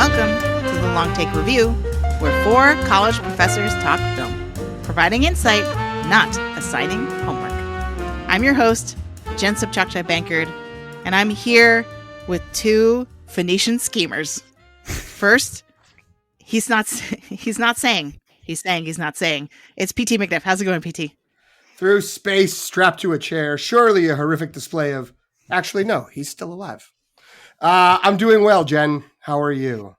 Welcome to the Long Take Review, where 4 college professors talk film, providing insight, not assigning homework. I'm your host, Jen Sobchak-Bankard, and I'm here with 2 Phoenician schemers. First, he's not saying. He's saying he's not saying. It's PT McNiff. How's it going, PT? Through space, strapped to a chair, surely a horrific display of... Actually, no, he's still alive. I'm doing well, Jen. How are you?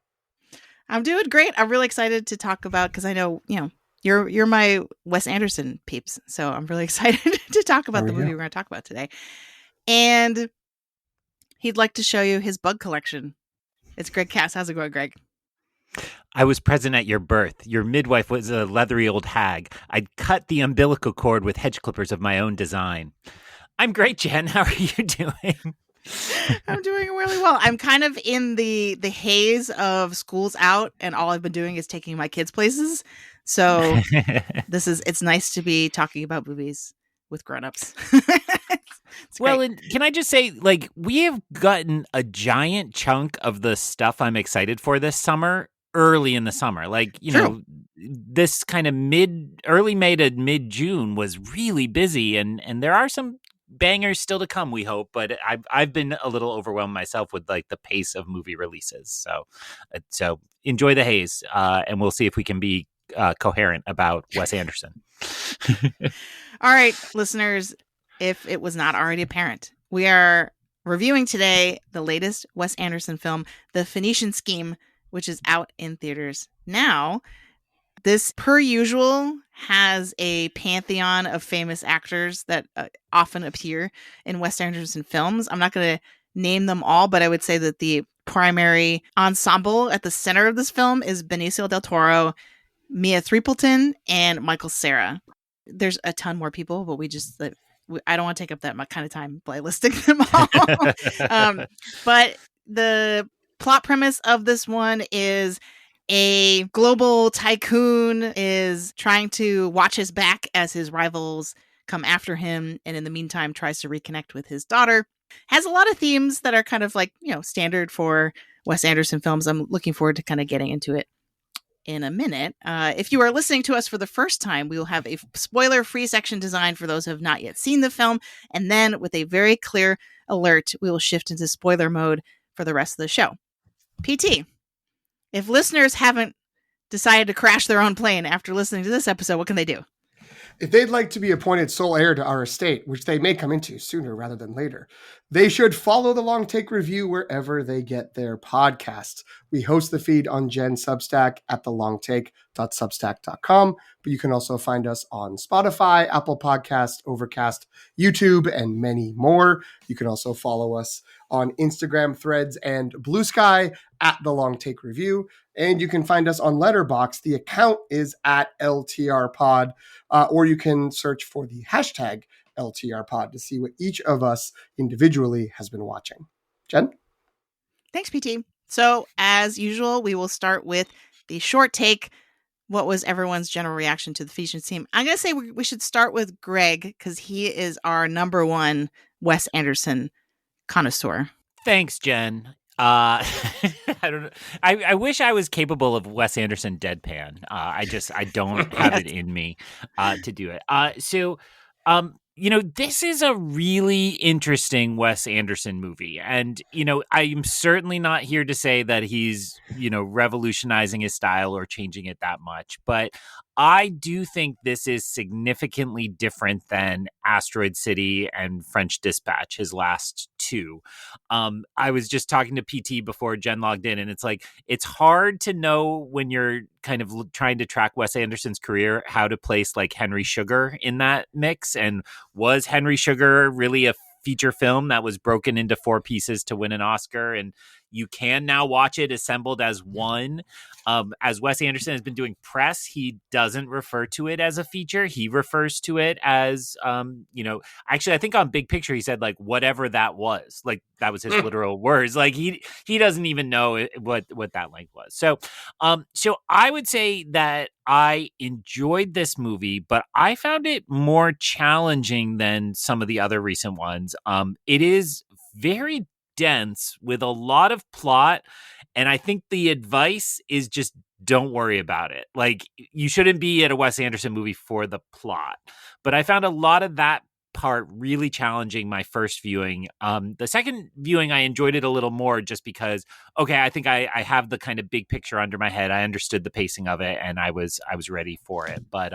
I'm doing great. I'm really excited to talk about, because I know, you're my Wes Anderson peeps, so I'm really excited to talk about the movie we're going to talk about today. And he'd like to show you his bug collection. It's Greg Cass. How's it going, Greg? I was present at your birth. Your midwife was a leathery old hag. I'd cut the umbilical cord with hedge clippers of my own design. I'm great, Jen. How are you doing? I'm doing really well. I'm kind of in the haze of school's out, and all I've been doing is taking my kids places. So it's nice to be talking about movies with grown-ups. Well, and can I just say, we have gotten a giant chunk of the stuff I'm excited for this summer early in the summer. This kind of early May to mid-June was really busy, and there are some bangers still to come, we hope, but I've been a little overwhelmed myself with the pace of movie releases. So enjoy the haze, and we'll see if we can be coherent about Wes Anderson. All right, listeners, if it was not already apparent, we are reviewing today the latest Wes Anderson film, The Phoenician Scheme, which is out in theaters now. This, per usual, has a pantheon of famous actors that often appear in Wes Anderson films. I'm not going to name them all, but I would say that the primary ensemble at the center of this film is Benicio del Toro, Mia Threapleton, and Michael Cera. There's a ton more people, but I don't want to take up that much kind of time by listing them all. But the plot premise of this one is a global tycoon is trying to watch his back as his rivals come after him, and in the meantime tries to reconnect with his daughter. Has a lot of themes that are kind of standard for Wes Anderson films. I'm looking forward to kind of getting into it in a minute. If you are listening to us for the first time, we will have a spoiler-free section designed for those who have not yet seen the film, and then with a very clear alert, we will shift into spoiler mode for the rest of the show. PT, if listeners haven't decided to crash their own plane after listening to this episode, what can they do? If they'd like to be appointed sole heir to our estate, which they may come into sooner rather than later, they should follow the Long Take Review wherever they get their podcasts. We host the feed on Jen's Substack at thelongtake.substack.com, but you can also find us on Spotify, Apple Podcasts, Overcast, YouTube, and many more. You can also follow us on Instagram, Threads, and Blue Sky at The Long Take Review. And you can find us on Letterboxd. The account is at LTRpod, or you can search for the hashtag LTRpod to see what each of us individually has been watching. Jen? Thanks, PT. So, as usual, we will start with the short take. What was everyone's general reaction to the Phoenician Scheme? I'm going to say we should start with Greg, because he is our number one Wes Anderson connoisseur. Thanks, Jen. I don't know. I wish I was capable of Wes Anderson deadpan. I don't have it in me to do it. This is a really interesting Wes Anderson movie. And, I'm certainly not here to say that he's, revolutionizing his style or changing it that much. But I do think this is significantly different than Asteroid City and French Dispatch, his last 2. I was just talking to PT before Jen logged in, and it's hard to know when you're kind of trying to track Wes Anderson's career how to place Henry Sugar in that mix. And was Henry Sugar really a feature film that was broken into 4 pieces to win an Oscar? And you can now watch it assembled as one. As Wes Anderson has been doing press, he doesn't refer to it as a feature. He refers to it as, actually, I think on Big Picture, he said whatever that was. That was his literal words. He doesn't even know what that length was. So I would say that I enjoyed this movie, but I found it more challenging than some of the other recent ones. It is very dense with a lot of plot And I think the advice is just don't worry about it. Like, you shouldn't be at a Wes Anderson movie for the plot. But I found a lot of that part really challenging my first viewing. The second viewing, I enjoyed it a little more just because, okay, I think I have the kind of big picture under my head. I understood the pacing of it, and I was ready for it. But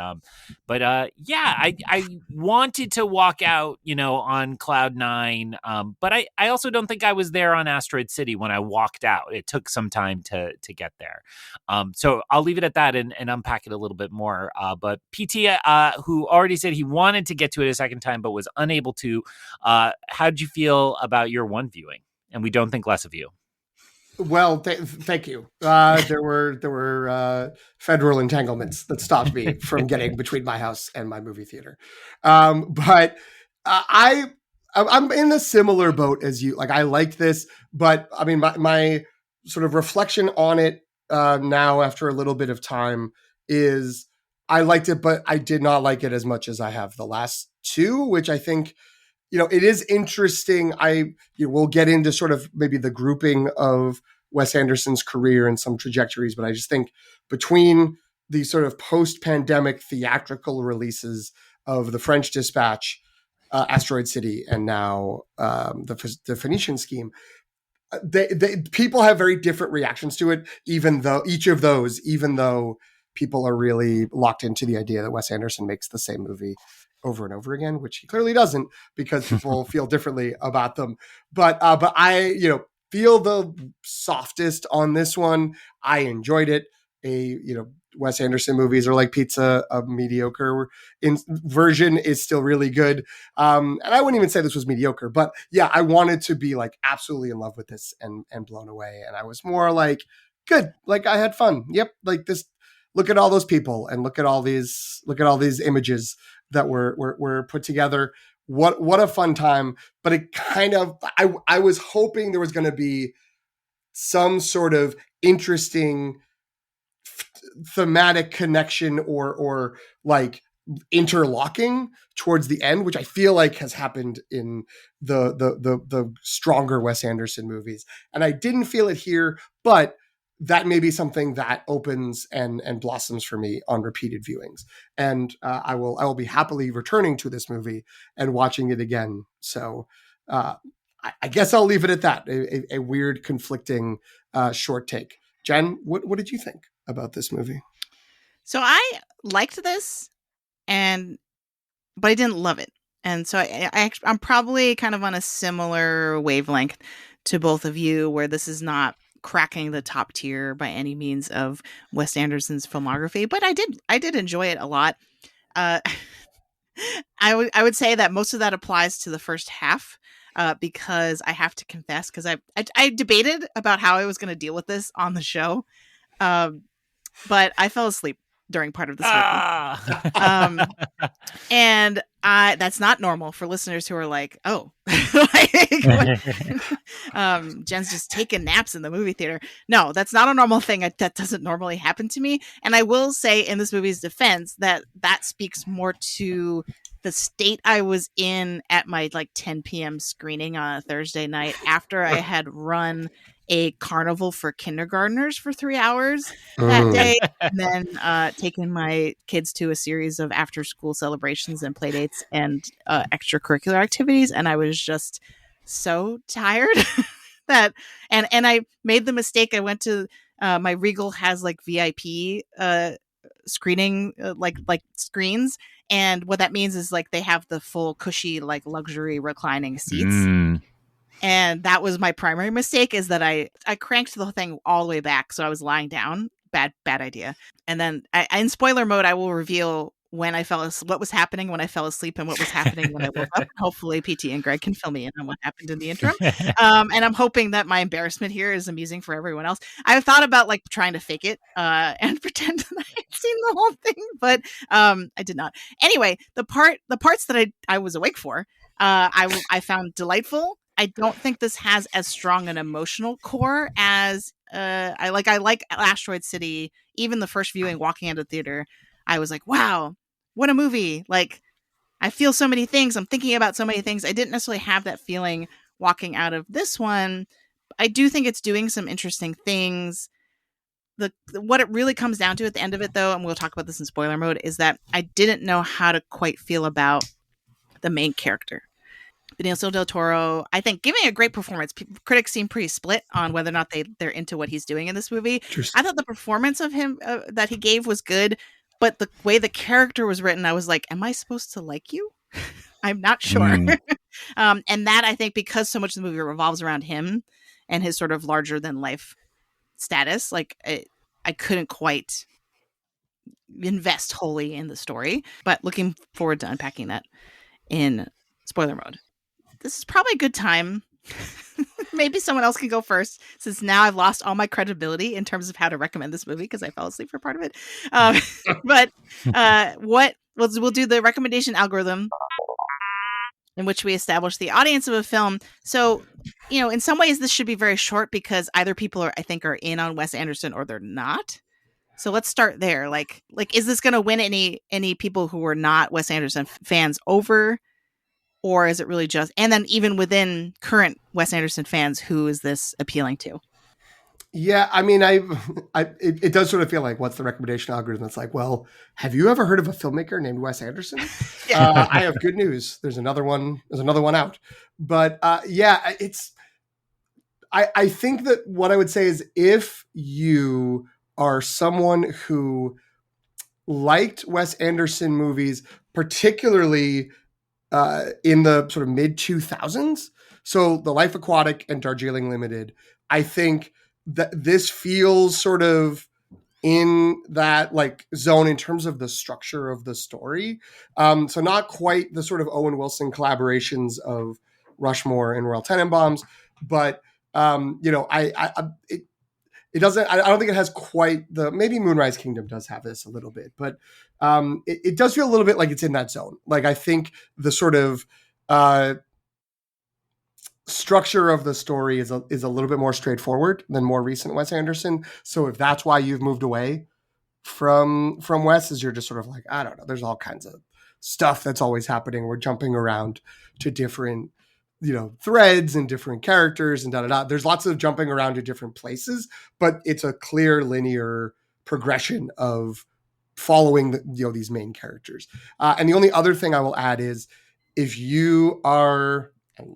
yeah, I wanted to walk out, on cloud nine. But I also don't think I was there on Asteroid City when I walked out. It took some time to get there. So I'll leave it at that and unpack it a little bit more. But PT, who already said he wanted to get to it a second time, but was unable to. How'd you feel about your one viewing? And we don't think less of you. Well, thank you. There were federal entanglements that stopped me from getting between my house and my movie theater. But I'm in a similar boat as you. Like, I liked this, but I mean, my sort of reflection on it now after a little bit of time is I liked it, but I did not like it as much as I have the last two, which I think, it is interesting. We'll get into sort of maybe the grouping of Wes Anderson's career and some trajectories, but I just think between the sort of post-pandemic theatrical releases of The French Dispatch, Asteroid City, and now the Phoenician Scheme, people have very different reactions to it, even though people are really locked into the idea that Wes Anderson makes the same movie over and over again, which he clearly doesn't, because people feel differently about them. But I, feel the softest on this one. I enjoyed it. Wes Anderson movies are like pizza. A mediocre version is still really good. And I wouldn't even say this was mediocre, but yeah, I wanted to be like absolutely in love with this and blown away. And I was more like, good. Like, I had fun. Yep. Like this, look at all those people and look at all these images that were put together. What a fun time. But it kind of, I was hoping there was going to be some sort of interesting thematic connection or like interlocking towards the end, which I feel like has happened in the stronger Wes Anderson movies. And I didn't feel it here, but that may be something that opens and blossoms for me on repeated viewings. And I will be happily returning to this movie and watching it again. So I guess I'll leave it at that. A weird, conflicting short take. Jen, what did you think about this movie? So I liked this, but I didn't love it. And so I'm probably kind of on a similar wavelength to both of you, where this is not cracking the top tier by any means of Wes Anderson's filmography, but I did enjoy it a lot. I would say that most of that applies to the first half, because I have to confess, because I debated about how I was going to deal with this on the show, but I fell asleep during part of this movie. And that's not normal for listeners who are like, oh, Jen's just taking naps in the movie theater. No, that's not a normal thing. That doesn't normally happen to me. And I will say, in this movie's defense, that speaks more to the state I was in at my 10 p.m. screening on a Thursday night after I had run a carnival for kindergartners for 3 hours that day, and then taken my kids to a series of after school celebrations and play dates and extracurricular activities. And I was just so tired that, and I made the mistake. I went to, my Regal has VIP screening, like screens. And what that means is they have the full cushy, luxury reclining seats. And that was my primary mistake, is that I cranked the whole thing all the way back. So I was lying down. Bad idea. And then in spoiler mode, I will reveal when I fell asleep, what was happening when I fell asleep and what was happening when I woke up. Hopefully PT and Greg can fill me in on what happened in the interim. And I'm hoping that my embarrassment here is amusing for everyone else. I've thought about trying to fake it and pretend that I had seen the whole thing, but I did not. Anyway, the parts that I was awake for, I found delightful. I don't think this has as strong an emotional core as I like Asteroid City. Even the first viewing, walking into the theater, I was like, wow, what a movie. I feel so many things. I'm thinking about so many things. I didn't necessarily have that feeling walking out of this one, I do think it's doing some interesting things. What it really comes down to at the end of it, though, and we'll talk about this in spoiler mode, is that I didn't know how to quite feel about the main character. Benicio del Toro, I think, giving a great performance. Critics seem pretty split on whether or not they're into what he's doing in this movie. I thought the performance of him that he gave was good, but the way the character was written, I was like, am I supposed to like you? I'm not sure. And that, I think, because so much of the movie revolves around him and his sort of larger than life status, like I couldn't quite invest wholly in the story. But looking forward to unpacking that in spoiler mode. This is probably a good time. Maybe someone else can go first, since now I've lost all my credibility in terms of how to recommend this movie because I fell asleep for part of it. But we'll do the recommendation algorithm in which we establish the audience of a film. So, in some ways this should be very short because either people are in on Wes Anderson or they're not. So let's start there. Like, is this going to win any people who are not Wes Anderson fans over? Or is it really just, and then even within current Wes Anderson fans, who is this appealing to? Yeah, I mean, it does sort of feel like, what's the recommendation algorithm? It's like, well, have you ever heard of a filmmaker named Wes Anderson? I have good news. There's another one out. But yeah, I think that what I would say is, if you are someone who liked Wes Anderson movies, particularly in the sort of mid 2000s, so The Life Aquatic and Darjeeling Limited, I think that this feels sort of in that like zone in terms of the structure of the story. So not quite the sort of Owen Wilson collaborations of Rushmore and Royal Tenenbaums, but it doesn't. I don't think it has quite the. Maybe Moonrise Kingdom does have this a little bit, but it does feel a little bit like it's in that zone. Like, I think the sort of structure of the story is a little bit more straightforward than more recent Wes Anderson. So if that's why you've moved away from Wes, is you're just sort of like, I don't know, there's all kinds of stuff that's always happening. We're jumping around to different threads and different characters and da-da-da. There's lots of jumping around to different places, but it's a clear linear progression of following these main characters. And the only other thing I will add is, if you are,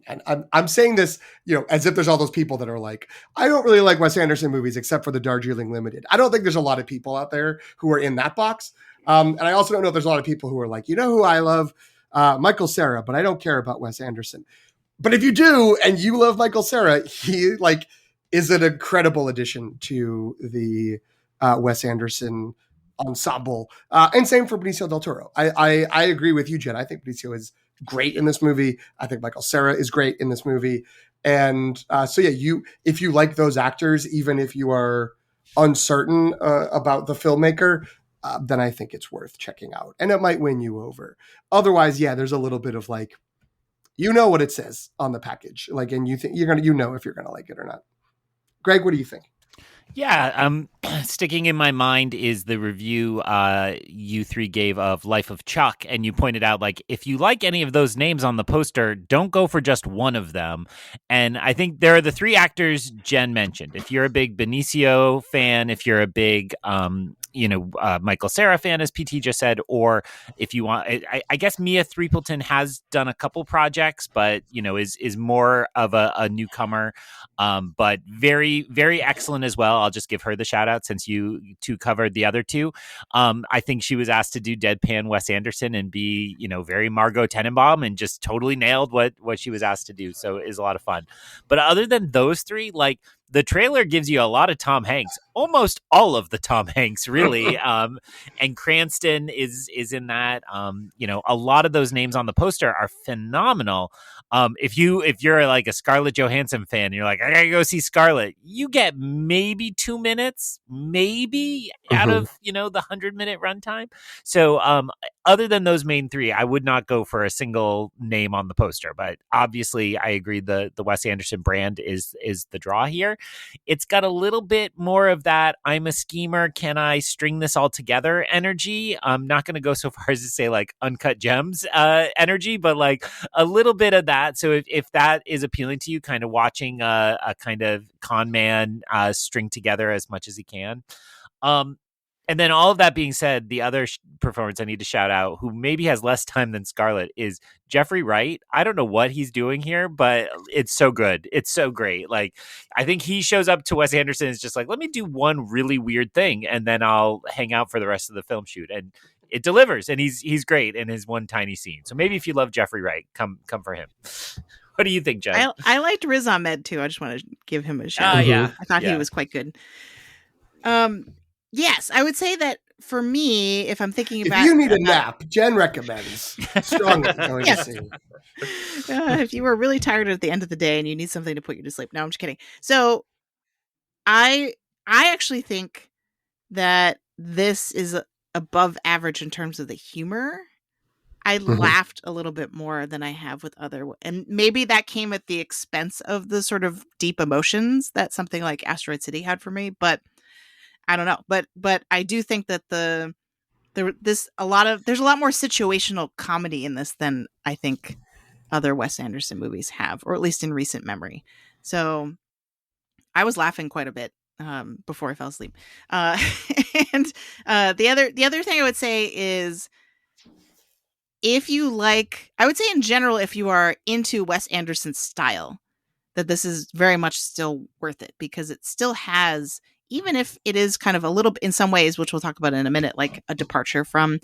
and I'm saying this, as if there's all those people that are like, I don't really like Wes Anderson movies except for the Darjeeling Limited. I don't think there's a lot of people out there who are in that box. And I also don't know if there's a lot of people who are like, who I love? Michael Cera, but I don't care about Wes Anderson. But if you do, and you love Michael Cera, he is an incredible addition to the Wes Anderson ensemble. And same for Benicio del Toro. I agree with you, Jen. I think Benicio is great in this movie. I think Michael Cera is great in this movie. And so yeah, if you like those actors, even if you are uncertain about the filmmaker, then I think it's worth checking out. And it might win you over. Otherwise, yeah, there's a little bit of like, what it says on the package, and you think you're going to, if you're going to like it or not. Greg, what do you think? Yeah, sticking in my mind is the review you three gave of Life of Chuck, and you pointed out, if you like any of those names on the poster, don't go for just one of them. And I think there are the three actors Jen mentioned. If you're a big Benicio fan, if you're a big Michael Cera fan, as PT just said, or if you want, I guess Mia Threapleton has done a couple projects, but is more of a newcomer, but very, very excellent as well. I'll just give her the shout out since you two covered the other two. I think she was asked to do deadpan Wes Anderson and be very Margot Tenenbaum, and just totally nailed what she was asked to do. So it is a lot of fun. But other than those three, the trailer gives you a lot of Tom Hanks, almost all of the Tom Hanks, really. And Cranston is in that. A lot of those names on the poster are phenomenal. If you're a Scarlett Johansson fan, you're like, I gotta go see Scarlett, you get maybe 2 minutes, maybe out of the 100-minute runtime. So other than those main three, I would not go for a single name on the poster. But obviously, I agree the Wes Anderson brand is the draw here. It's got a little bit more of that I'm a schemer, can I string this all together energy. I'm not going to go so far as to say like Uncut Gems energy, but like a little bit of that. So if that is appealing to you, kind of watching a kind of con man string together as much as he can. And then all of that being said, the other performance I need to shout out, who maybe has less time than Scarlett, is Jeffrey Wright. I don't know what he's doing here, but it's so good. It's so great. Like, I think he shows up to Wes Anderson and is just like, let me do one really weird thing, and then I'll hang out for the rest of the film shoot. And it delivers, and he's great in his one tiny scene. So maybe if you love Jeffrey Wright, come for him. What do you think, Jen? I liked Riz Ahmed too. I just want to give him a shout out. Yeah. I thought he was quite good. Yes, I would say that for me, if I'm thinking about... If you need a nap, Jen recommends strongly going to see. If you were really tired at the end of the day and you need something to put you to sleep. No, I'm just kidding. So I actually think that this is above average in terms of the humor. I laughed a little bit more than I have with other, and maybe that came at the expense of the sort of deep emotions that something like Asteroid City had for me, but I don't know. But I do think that there's a lot more situational comedy in this than I think other Wes Anderson movies have, or at least in recent memory. So I was laughing quite a bit before I fell asleep. And the other thing I would say is, if you like, I would say in general, if you are into Wes Anderson's style, that this is very much still worth it, because it still has, even if it is kind of a little, in some ways, which we'll talk about in a minute, like a departure from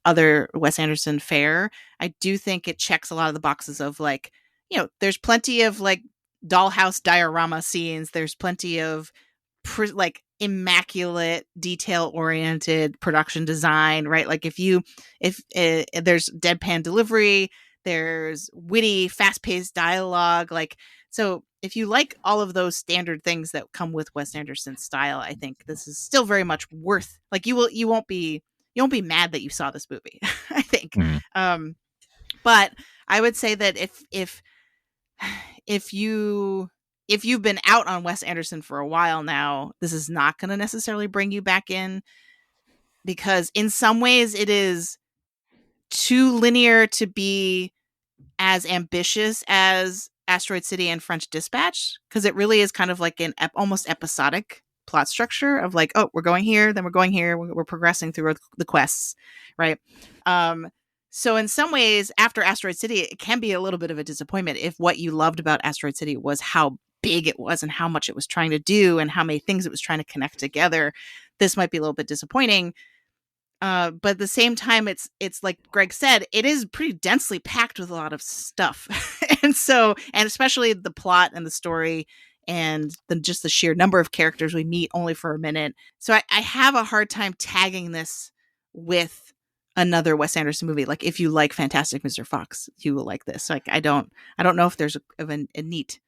other Wes Anderson fare, I do think it checks a lot of the boxes of, like, you know, there's plenty of like dollhouse diorama scenes. There's plenty of like immaculate, detail-oriented production design, right? Like if there's deadpan delivery, there's witty, fast-paced dialogue, like, so if you like all of those standard things that come with Wes Anderson's style, I think this is still very much worth, like, you won't be mad that you saw this movie, I think. But I would say that if you've been out on Wes Anderson for a while now, this is not going to necessarily bring you back in, because in some ways it is too linear to be as ambitious as Asteroid City and French Dispatch, because it really is kind of like an almost episodic plot structure of like, oh, we're going here, then we're going here, we're progressing through the quests, right? So in some ways, after Asteroid City, it can be a little bit of a disappointment if what you loved about Asteroid City was how big it was and how much it was trying to do and how many things it was trying to connect together. This might be a little bit disappointing. But at the same time, it's like Greg said, it is pretty densely packed with a lot of stuff. and especially the plot and the story and just the sheer number of characters we meet only for a minute. So I have a hard time tagging this with another Wes Anderson movie. Like, if you like Fantastic Mr. Fox, you will like this. Like, I don't know if there's a neat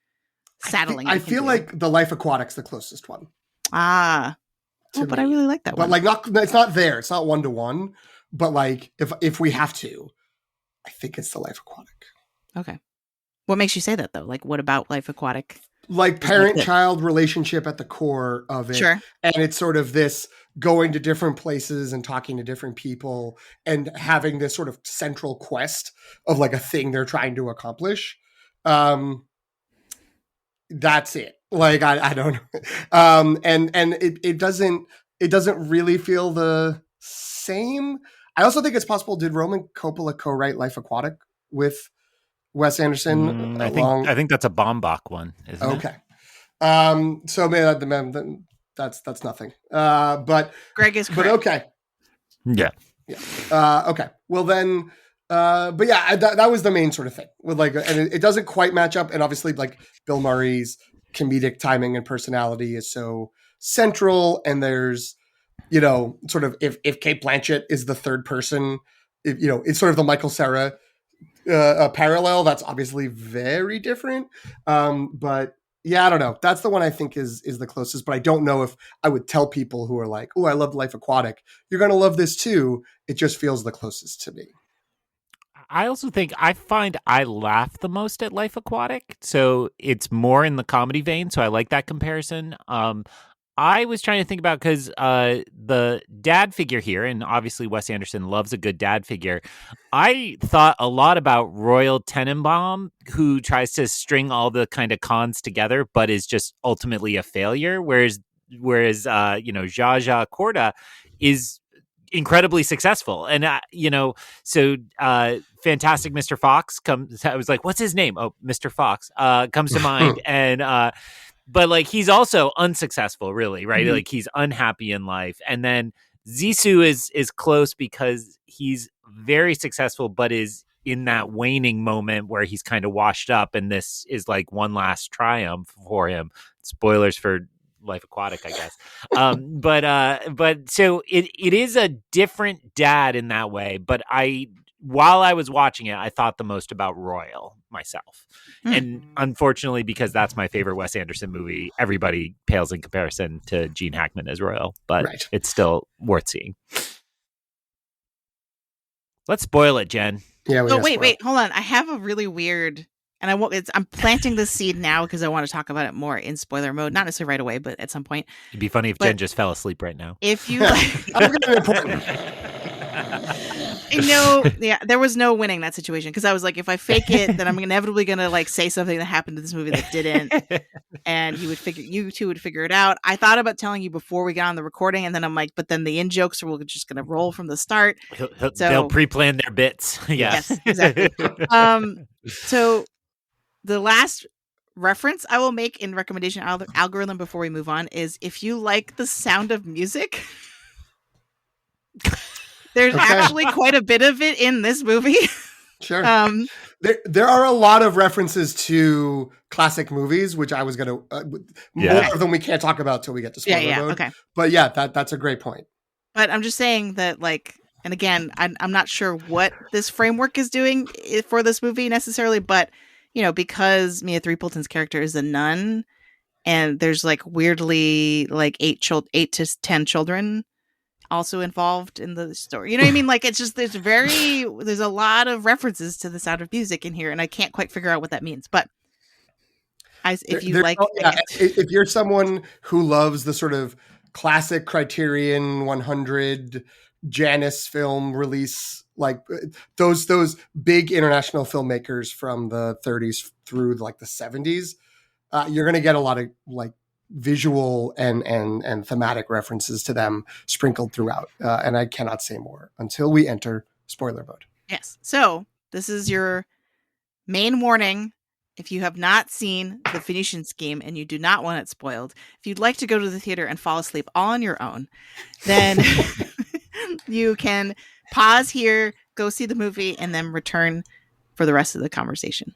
saddling. I feel like The Life Aquatic's the closest one. But I really like that one. But like, it's not there. It's not 1-to-1. But like, if we have to, I think it's The Life Aquatic. Okay. What makes you say that though? Like, what about Life Aquatic? Like parent-child relationship at the core of it. Sure. And it's sort of this going to different places and talking to different people and having this sort of central quest of like a thing they're trying to accomplish. That's it. Like, I don't know. And it doesn't really feel the same. I also think it's possible. Did Roman Coppola co-write Life Aquatic with Wes Anderson? I think that's a Baumbach one, isn't it? Okay. So maybe that's nothing. But Greg is correct. But okay. Yeah. Okay. Well then, but yeah, that was the main sort of thing with like, and it doesn't quite match up. And obviously, like, Bill Murray's comedic timing and personality is so central. And there's, you know, sort of if Cate Blanchett is the third person, you know, it's sort of the Michael Cera a parallel. That's obviously very different. But Yeah, I don't know. That's the one I think is the closest, but I don't know if I would tell people who are like, "Oh, I love Life Aquatic. You're going to love this too." It just feels the closest to me. I also think I find I laugh the most at Life Aquatic, so it's more in the comedy vein. So I like that comparison. I was trying to think about because the dad figure here, and obviously Wes Anderson loves a good dad figure. I thought a lot about Royal Tenenbaum, who tries to string all the kind of cons together, but is just ultimately a failure. Whereas Zsa Zsa Korda is incredibly successful, and Fantastic Mr. Fox comes. I was like, what's his name? Oh, Mr. Fox comes to mind, and but like he's also unsuccessful, really, right? Mm-hmm. Like he's unhappy in life. And then Zissou is close because he's very successful, but is in that waning moment where he's kind of washed up, and this is like one last triumph for him. Spoilers for Life Aquatic, I guess. But so it is a different dad in that way. But while I was watching it, I thought the most about Royal myself. And unfortunately, because that's my favorite Wes Anderson movie, everybody pales in comparison to Gene Hackman as Royal, but It's still worth seeing. Let's spoil it, Jen. Yeah. Wait, hold on. I have a really weird, and I'm planting this seed now because I want to talk about it more in spoiler mode, not necessarily right away, but at some point. It'd be funny if Jen just fell asleep right now. If you there was no winning that situation because I was like, if I fake it, then I'm inevitably gonna like say something that happened to this movie that didn't, and you two would figure it out. I thought about telling you before we got on the recording, and then I'm like, but then the in jokes are just gonna roll from the start. They'll pre-plan their bits. Yes, exactly. So the last reference I will make in recommendation algorithm before we move on is if you like the sound of music. There's actually quite a bit of it in this movie. Sure. There are a lot of references to classic movies, which I was going to more of them we can't talk about till we get to spoiler mode. Okay. But yeah, that's a great point. But I'm just saying that, like, and again, I'm not sure what this framework is doing for this movie necessarily, but because Mia Threapleton's character is a nun, and there's like weirdly like 8 to 10 children also involved in the story. You know what I mean? Like it's just there's a lot of references to the sound of music in here, and I can't quite figure out what that means. But if you're someone who loves the sort of classic Criterion 100 Janus film release, like those big international filmmakers from the 30s through like the 70s, you're going to get a lot of like visual and thematic references to them sprinkled throughout. And I cannot say more until we enter spoiler mode. Yes. So this is your main warning. If you have not seen The Phoenician Scheme and you do not want it spoiled, if you'd like to go to the theater and fall asleep all on your own, then you can pause here, go see the movie, and then return for the rest of the conversation.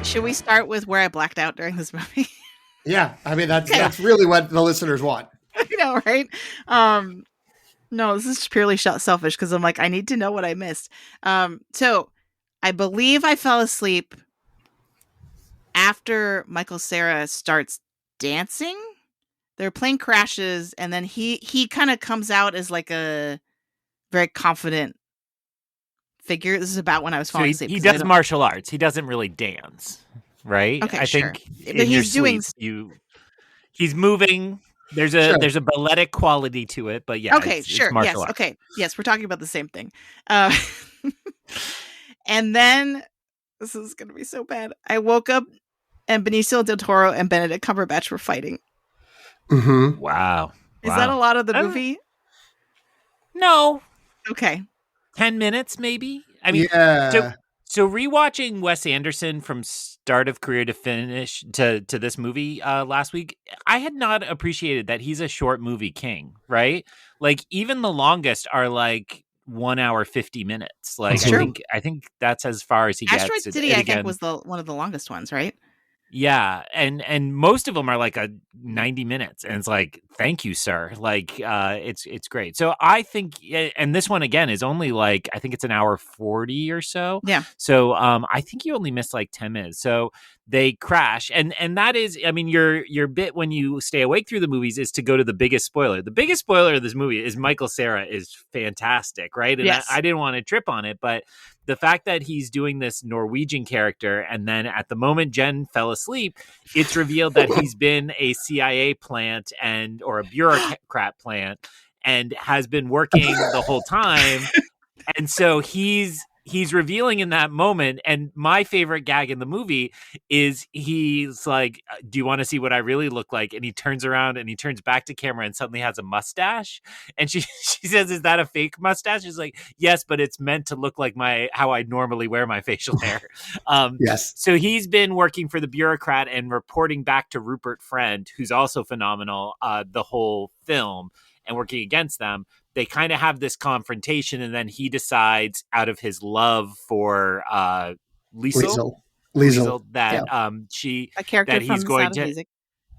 Should we start with where I blacked out during this movie? Yeah, I mean that's really what the listeners want. I know, right? No, this is purely selfish because I'm like, I need to know what I missed. So I believe I fell asleep after Michael Cera starts dancing. Their plane crashes, and then he kind of comes out as like a very confident figure. This is about when I was falling asleep. He does martial arts. He doesn't really dance, right? Okay, I sure. think But he's doing. He's moving. There's a balletic quality to it, but yeah. Okay, it's martial arts. Okay, yes, we're talking about the same thing. And then this is going to be so bad. I woke up, and Benicio del Toro and Benedict Cumberbatch were fighting. Mm-hmm. Wow. Is that a lot of the movie? No. Okay. 10 minutes, maybe? I mean, so rewatching Wes Anderson from start of career to finish to this movie last week, I had not appreciated that he's a short movie king, right? Like, even the longest are like 1 hour, 50 minutes. Like, I think that's as far as he gets. Asteroid City, I think, was one of the longest ones, right? Yeah, and most of them are like a 90 minutes, and it's like, thank you, sir. Like, it's great. So I think, and this one again is only like, I think it's an hour 40 or so. Yeah. So I think you only missed like 10 minutes. So they crash, and that is, I mean, your bit when you stay awake through the movies is to go to the biggest spoiler. The biggest spoiler of this movie is Michael Cera is fantastic, right? And Yes. I didn't want to trip on it, but the fact that he's doing this Norwegian character, and then at the moment Jen fell asleep, it's revealed that he's been a CIA plant or a bureaucrat plant and has been working the whole time. And so he's revealing in that moment. And my favorite gag in the movie is he's like, do you want to see what I really look like? And he turns around and he turns back to camera and suddenly has a mustache. And she says, is that a fake mustache? He's like, yes, but it's meant to look like how I normally wear my facial hair. Yes. So he's been working for the bureaucrat and reporting back to Rupert Friend, who's also phenomenal, the whole film, and working against them. They kind of have this confrontation, and then he decides, out of his love for Liesl that a character that he's from going Sound of to Music.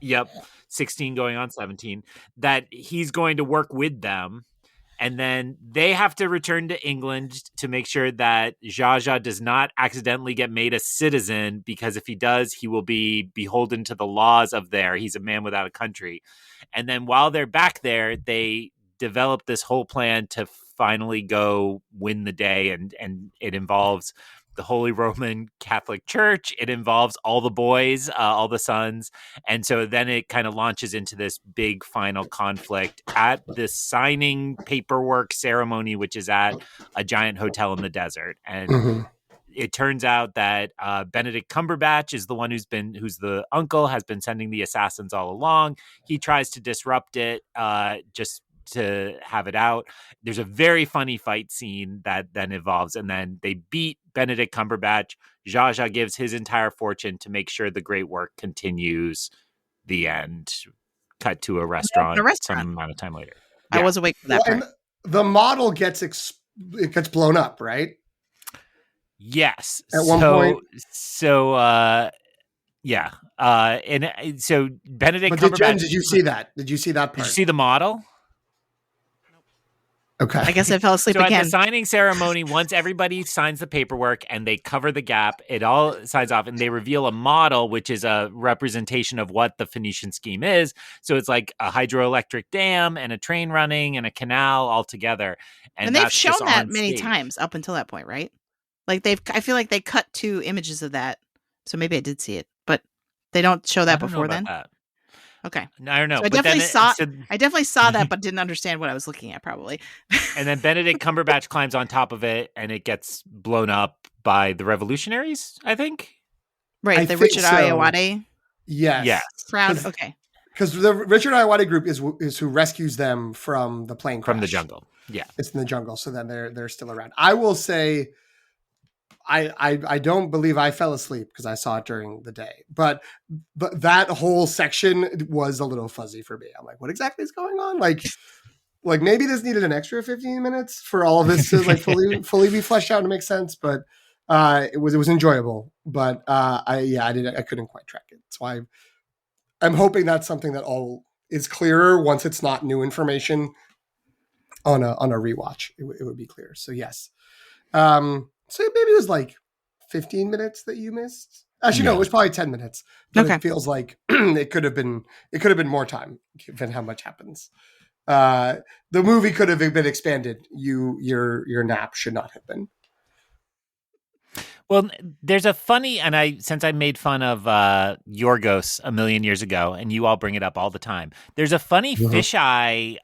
Yep, 16 going on 17, that he's going to work with them, and then they have to return to England to make sure that Zsa Zsa does not accidentally get made a citizen, because if he does, he will be beholden to the laws of there. He's a man without a country. And then while they're back there, they develop this whole plan to finally go win the day, and it involves the Holy Roman Catholic Church. It involves all the boys, all the sons. And so then it kind of launches into this big final conflict at this signing paperwork ceremony, which is at a giant hotel in the desert. And it turns out that Benedict Cumberbatch is the one who's the uncle, has been sending the assassins all along. He tries to disrupt it, just to have it out. There's a very funny fight scene that then evolves, and then they beat Benedict Cumberbatch. Zsa Zsa gives his entire fortune to make sure the great work continues. The end. Cut to a restaurant some amount of time later. Yeah. I was awake for that part. And the model gets blown up, right? Yes. At one point. So yeah. And so Benedict Cumberbatch. Jen, did you see that? Did you see that part? Did you see the model? Okay. I guess I fell asleep again. At the signing ceremony, once everybody signs the paperwork and they cover the gap, it all signs off, and they reveal a model, which is a representation of what the Phoenician Scheme is. So it's like a hydroelectric dam and a train running and a canal all together. And they've shown that many times up until that point, right? Like I feel like they cut 2 images of that. So maybe I did see it, but they don't show that before then. Okay. I don't know. So I definitely saw that, but didn't understand what I was looking at, probably. And then Benedict Cumberbatch climbs on top of it, and it gets blown up by the revolutionaries, I think. Right. The Richard Ayoade. Yes. Yeah. Crowd. Okay. Because the Richard Ayoade group is who rescues them from the plane crash. From the jungle. Yeah. It's in the jungle. So then they're still around. I will say, I don't believe I fell asleep because I saw it during the day, but that whole section was a little fuzzy for me. I'm like, what exactly is going on? Like maybe this needed an extra 15 minutes for all of this to like fully be fleshed out and make sense. But it was enjoyable. But I couldn't quite track it. So I'm hoping that's something that all is clearer once it's not new information on a rewatch. It would be clear. So yes. So maybe it was like 15 minutes that you missed. Actually, no, it was probably 10 minutes. But It feels like it could have been more time given how much happens. The movie could have been expanded. Your nap should not have been. Well, there's a funny, and since I made fun of Yorgos a million years ago, and you all bring it up all the time, there's a funny fisheye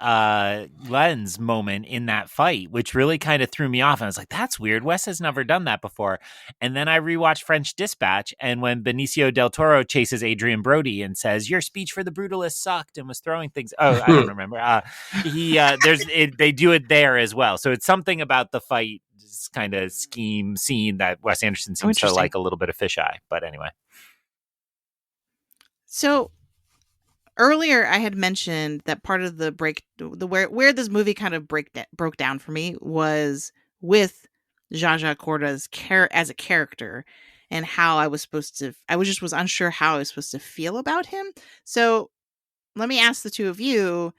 lens moment in that fight, which really kind of threw me off. And I was like, that's weird. Wes has never done that before. And then I rewatched French Dispatch, and when Benicio del Toro chases Adrian Brody and says, your speech for the Brutalists sucked and was throwing things. Oh, I don't remember. They do it there as well. So it's something about the fight kind of scheme scene that Wes Anderson seems to like a little bit of fisheye, but anyway. So earlier I had mentioned that part of the where this movie kind of broke down for me was with Zsa Zsa Korda's as a character, and how I was unsure how I was supposed to feel about him. So let me ask the two of you,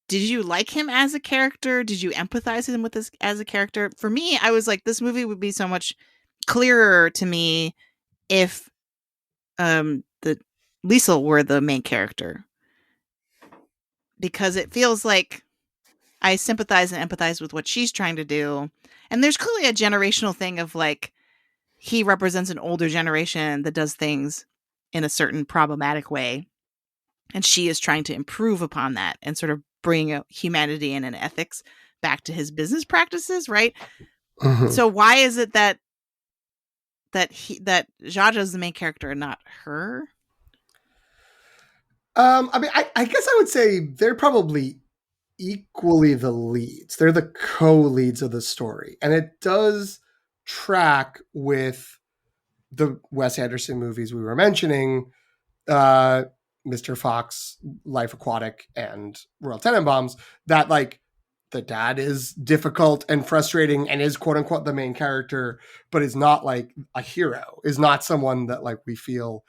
did you like him as a character? Did you empathize him with this as a character? For me, I was like, this movie would be so much clearer to me if the Liesl were the main character, because it feels like I sympathize and empathize with what she's trying to do. And there's clearly a generational thing of like, he represents an older generation that does things in a certain problematic way. And she is trying to improve upon that and sort of bring humanity and an ethics back to his business practices, right? Mhm. So why is it that Zsa Zsa is the main character and not her? I mean, I guess I would say they're probably equally the leads. They're the co-leads of the story. And it does track with the Wes Anderson movies we were mentioning, Mr. Fox, Life Aquatic, and Royal Tenenbaums, that like the dad is difficult and frustrating and is quote unquote the main character, but is not like a hero, is not someone that like we feel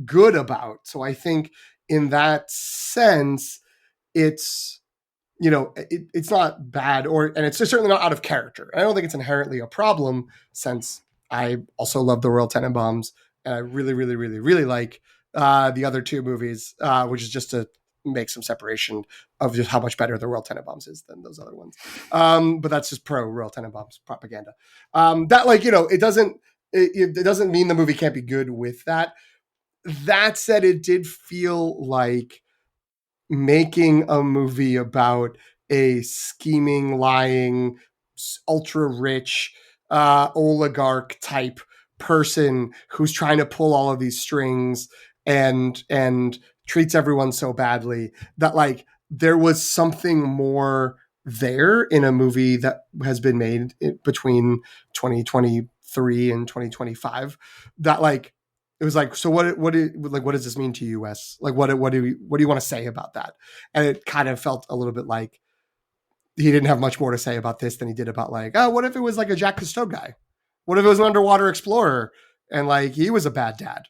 good about. So I think in that sense, it's, you know, it's not bad, and it's certainly not out of character. I don't think it's inherently a problem, since I also love the Royal Tenenbaums, and I really, really, really, really like the other two movies, which is just to make some separation of just how much better the Royal Tenenbaums is than those other ones. But that's just pro Royal Tenenbaums propaganda. That, like, you know, it doesn't mean the movie can't be good with that. That said, it did feel like making a movie about a scheming, lying, ultra rich oligarch type person who's trying to pull all of these strings and treats everyone so badly that like there was something more there in a movie that has been made between 2023 and 2025, that like it was like, so what does this mean to you, Wes? Like, what do you want to say about that? And it kind of felt a little bit like he didn't have much more to say about this than he did about like, oh, what if it was like a Jacques Cousteau guy? What if it was an underwater explorer and like he was a bad dad?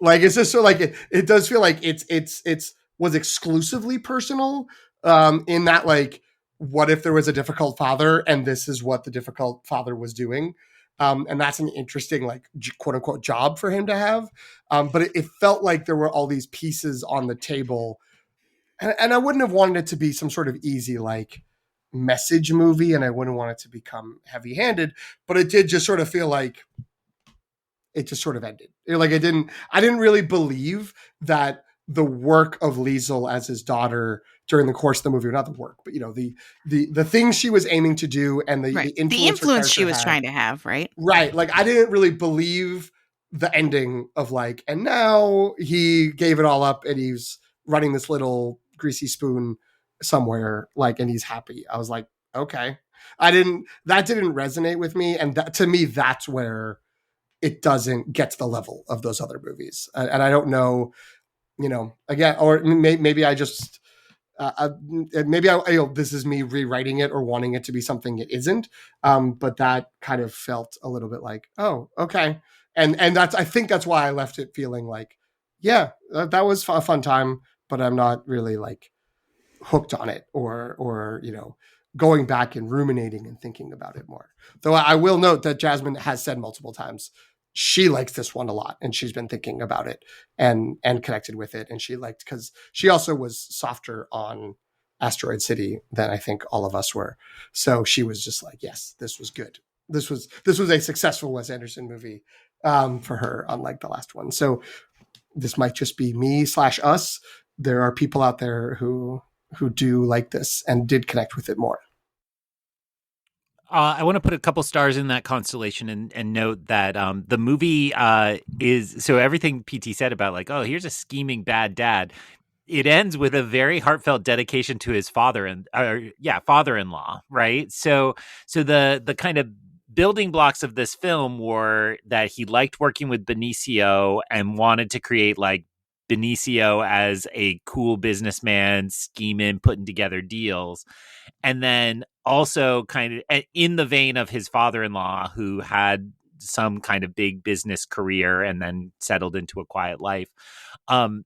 Like, it's just so like it does feel like it's was exclusively personal, in that like, what if there was a difficult father and this is what the difficult father was doing? And that's an interesting, like, quote unquote job for him to have. But it felt like there were all these pieces on the table, and I wouldn't have wanted it to be some sort of easy, like, message movie, and I wouldn't want it to become heavy handed, but it did just sort of feel like it just sort of ended. Like, I didn't really believe that the work of Liesl as his daughter during the course of the movie, not the work, but, you know, the things she was aiming to do and the Right. influence, the influence she was trying to have, right? Right. Like, I didn't really believe the ending of like, and now he gave it all up and he's running this little greasy spoon somewhere, like, and he's happy. I was like, okay. That didn't resonate with me. And that, to me, that's where it doesn't get to the level of those other movies. And I don't know, you know, again, or maybe I just, maybe this is me rewriting it or wanting it to be something it isn't. But that kind of felt a little bit like, oh, okay. And I think that's why I left it feeling like, yeah, that was a fun time, but I'm not really like hooked on it or, you know, going back and ruminating and thinking about it more. Though I will note that Jasmine has said multiple times she likes this one a lot, and she's been thinking about it and connected with it. And she liked, because she also was softer on Asteroid City than I think all of us were. So she was just like, yes, this was good. This was a successful Wes Anderson movie, for her, unlike the last one. So this might just be me/us. There are people out there who do like this and did connect with it more. I want to put a couple stars in that constellation and note that the movie is, so everything PT said about like, oh, here's a scheming bad dad. It ends with a very heartfelt dedication to his father-in-law, right? So the kind of building blocks of this film were that he liked working with Benicio and wanted to create like Benicio as a cool businessman, scheming, putting together deals. And then also kind of in the vein of his father-in-law, who had some kind of big business career and then settled into a quiet life. And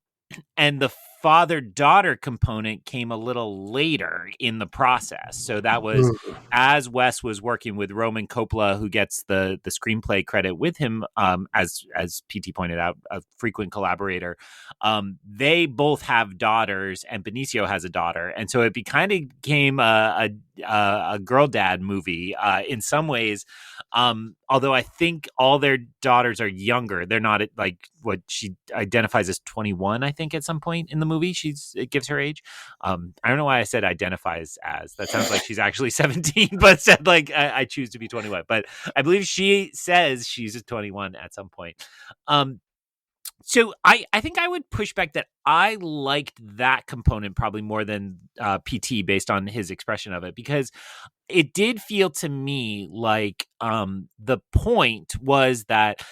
the father-daughter component came a little later in the process. So that was as Wes was working with Roman Coppola, who gets the screenplay credit with him, as PT pointed out, a frequent collaborator. They both have daughters, and Benicio has a daughter, and so it kind of became a girl dad movie in some ways. Although I think all their daughters are younger. They're not like what she identifies as 21, I think, at some point in the movie. It gives her age. I don't know why I said identifies as. That sounds like she's actually 17, but said like, I choose to be 21. But I believe she says she's 21 at some point. So I think I would push back that I liked that component probably more than PT based on his expression of it, because it did feel to me like the point was that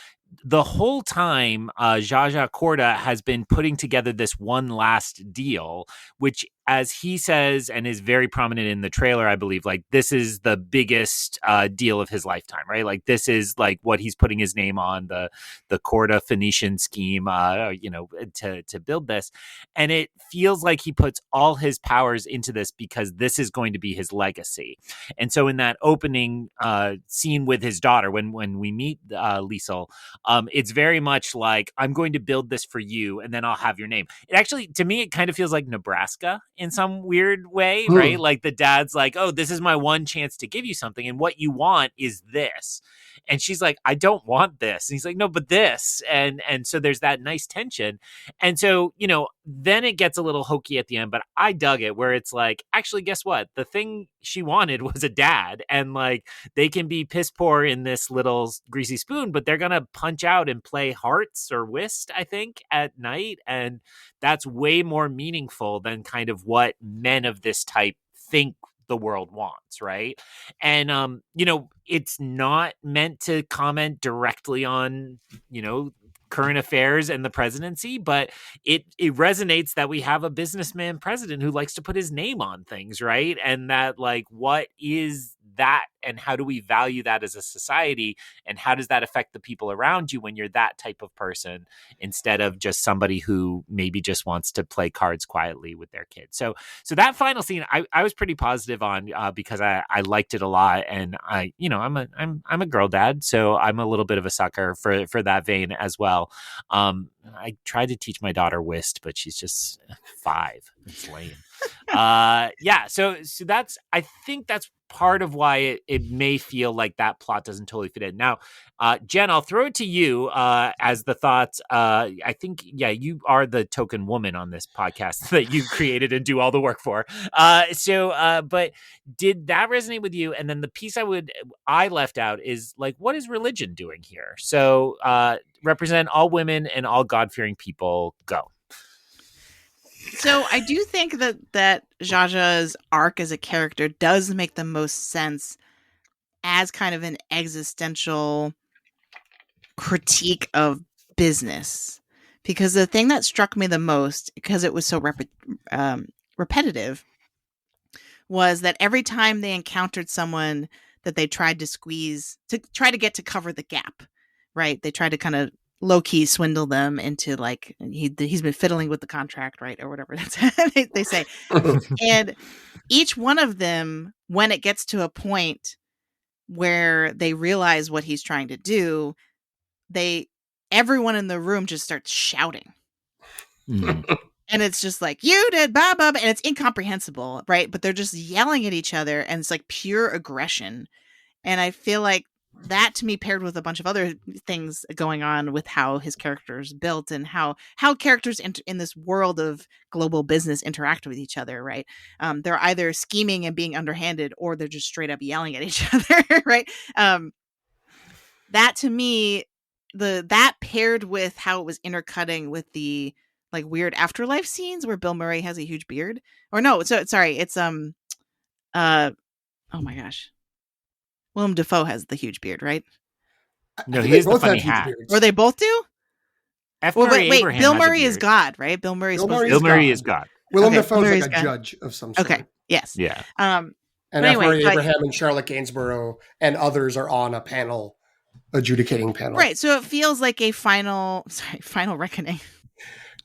the whole time Zsa Zsa Korda has been putting together this one last deal, which, as he says, and is very prominent in the trailer, I believe, like this is the biggest deal of his lifetime, right? Like this is like what he's putting his name on, the Korda Phoenician scheme, to build this. And it feels like he puts all his powers into this because this is going to be his legacy. And so in that opening scene with his daughter, when we meet Liesl, it's very much like, I'm going to build this for you and then I'll have your name. It actually, to me, it kind of feels like Nebraska in some weird way, right? Like the dad's like, oh, this is my one chance to give you something, and what you want is this. And she's like, I don't want this. And he's like, no, but this. And so there's that nice tension. And so, then it gets a little hokey at the end, but I dug it, where it's like, actually, guess what? The thing she wanted was a dad. And like, they can be piss poor in this little greasy spoon, but they're going to punch out and play hearts or whist, I think, at night. And that's way more meaningful than kind of what men of this type think the world wants, right? And it's not meant to comment directly on current affairs and the presidency, but it resonates that we have a businessman president who likes to put his name on things, right? And that, like, what is that, and how do we value that as a society, and how does that affect the people around you when you're that type of person instead of just somebody who maybe just wants to play cards quietly with their kids. So that final scene I was pretty positive on because I liked it a lot, and I'm a girl dad, so I'm a little bit of a sucker for that vein as well. I tried to teach my daughter whist, but she's just 5. It's lame. So that's, I think that's part of why it may feel like that plot doesn't totally fit in. Now, Jen, I'll throw it to you as the thoughts. I think, you are the token woman on this podcast that you created and do all the work for. But did that resonate with you? And then the piece I left out is like, what is religion doing here? So represent all women and all God-fearing people. Go. So I do think that Zsa Zsa's arc as a character does make the most sense as kind of an existential critique of business. Because the thing that struck me the most, because it was so repetitive, was that every time they encountered someone that they tried to squeeze, to try to get to cover the gap, right? They tried to kind of low-key swindle them into, like, he's been fiddling with the contract, right? Or whatever they say. And each one of them, when it gets to a point where they realize what he's trying to do, everyone in the room just starts shouting. And it's just like, you did blah, blah, blah, and it's incomprehensible, right? But they're just yelling at each other, and it's like pure aggression. And I feel like that, to me, paired with a bunch of other things going on with how his character is built and how characters in this world of global business interact with each other, right? They're either scheming and being underhanded, or they're just straight up yelling at each other, right? That, to me, that paired with how it was intercutting with the like weird afterlife scenes where Bill Murray has a huge beard, or no, so sorry, it's oh my gosh. Willem Dafoe has the huge beard, right? No, he has the funny hat. Or they both do? Wait, Bill Murray is God, right? Bill Murray is God. Willem Dafoe is like a judge of some sort. Okay, yes. And F. Murray Abraham and Charlotte Gainsborough and others are on a panel adjudicating panel. Right. So it feels like a final reckoning.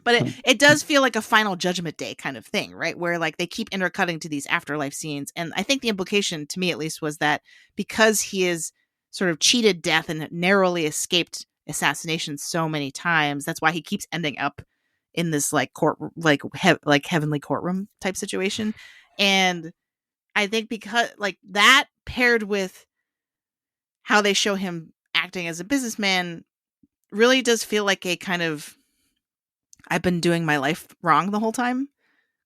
But it does feel like a final judgment day kind of thing, right? Where like they keep intercutting to these afterlife scenes. And I think the implication, to me at least, was that because he is sort of cheated death and narrowly escaped assassination so many times, that's why he keeps ending up in this like court, like heavenly courtroom type situation. And I think because like that paired with how they show him acting as a businessman really does feel like a kind of I've been doing my life wrong the whole time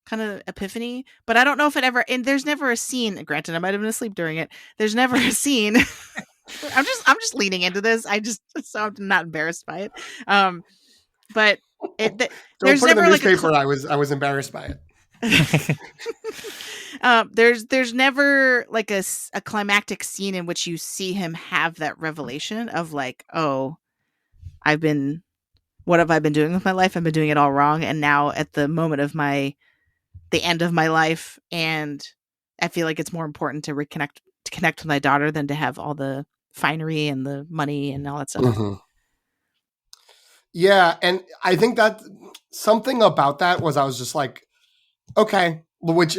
kind of epiphany. But I don't know if it ever, and there's never a scene, granted I might have been asleep during it, there's never a scene. I'm just leaning into this. So I'm not embarrassed by it. But there's put never in the newspaper. I was embarrassed by it. There's never like a climactic scene in which you see him have that revelation of like, oh, what have I been doing with my life? I've been doing it all wrong. And now at the moment of the end of my life, and I feel like it's more important to connect with my daughter than to have all the finery and the money and all that stuff. Mm-hmm. Yeah. And I think that something about that was I was just like, okay, which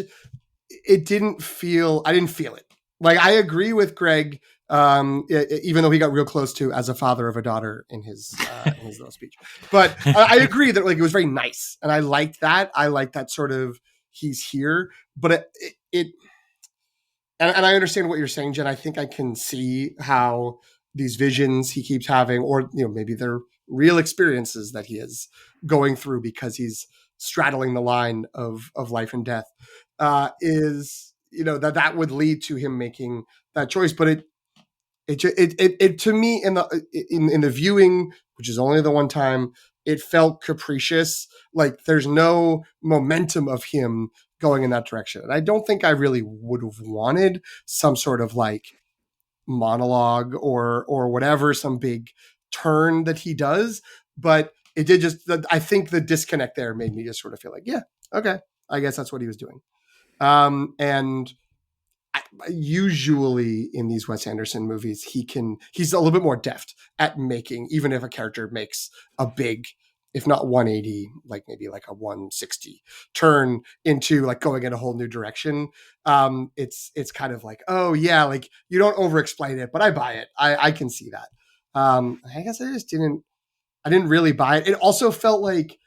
I didn't feel it. Like, I agree with Greg, even though he got real close to as a father of a daughter in his little speech. But I agree that like it was very nice, and I liked that. I liked that sort of he's here, but and I understand what you're saying, Jen. I think I can see how these visions he keeps having, or maybe they're real experiences that he is going through because he's straddling the line of life and death. Is that would lead to him making that choice, but it to me in the viewing, which is only the one time, it felt capricious. Like there's no momentum of him going in that direction, and I don't think I really would have wanted some sort of like monologue or whatever, some big turn that he does. But it did I think the disconnect there made me just sort of feel like, yeah, okay, I guess that's what he was doing. And usually in these Wes Anderson movies, he's a little bit more deft at making, even if a character makes a big, if not 180, like maybe like a 160 turn into like going in a whole new direction. It's kind of like, oh yeah, like you don't over explain it, but I buy it. I can see that. I guess I didn't really buy it. It also felt like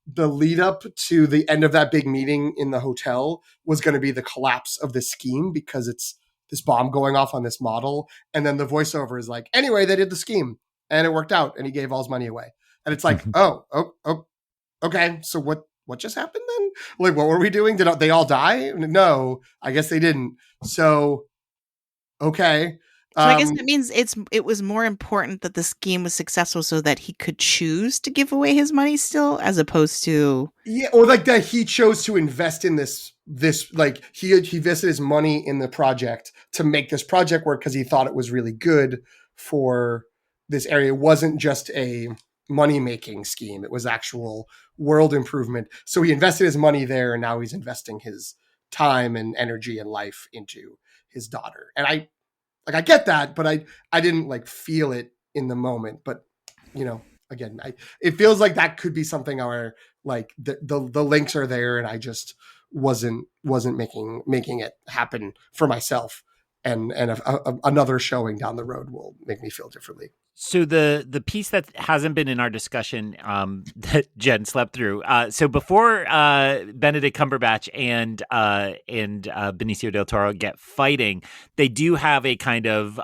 the lead up to the end of that big meeting in the hotel was going to be the collapse of the scheme, because it's this bomb going off on this model. And then the voiceover is like, anyway, they did the scheme and it worked out and he gave all his money away. And it's like, oh, okay. So what just happened then? Like, what were we doing? Did they all die? No, I guess they didn't. So, okay. So I guess that means it was more important that the scheme was successful so that he could choose to give away his money still, as opposed to or like that he chose to invest in this like he invested his money in the project to make this project work because he thought it was really good for this area. It wasn't just a money-making scheme. It was actual world improvement. So he invested his money there, and now he's investing his time and energy and life into his daughter. And I get that, but I didn't like feel it in the moment. But again, it feels like that could be something where like the links are there, and I just wasn't making it happen for myself. And another showing down the road will make me feel differently. So the piece that hasn't been in our discussion that Jen slept through. So before Benedict Cumberbatch and Benicio del Toro get fighting, they do have a kind of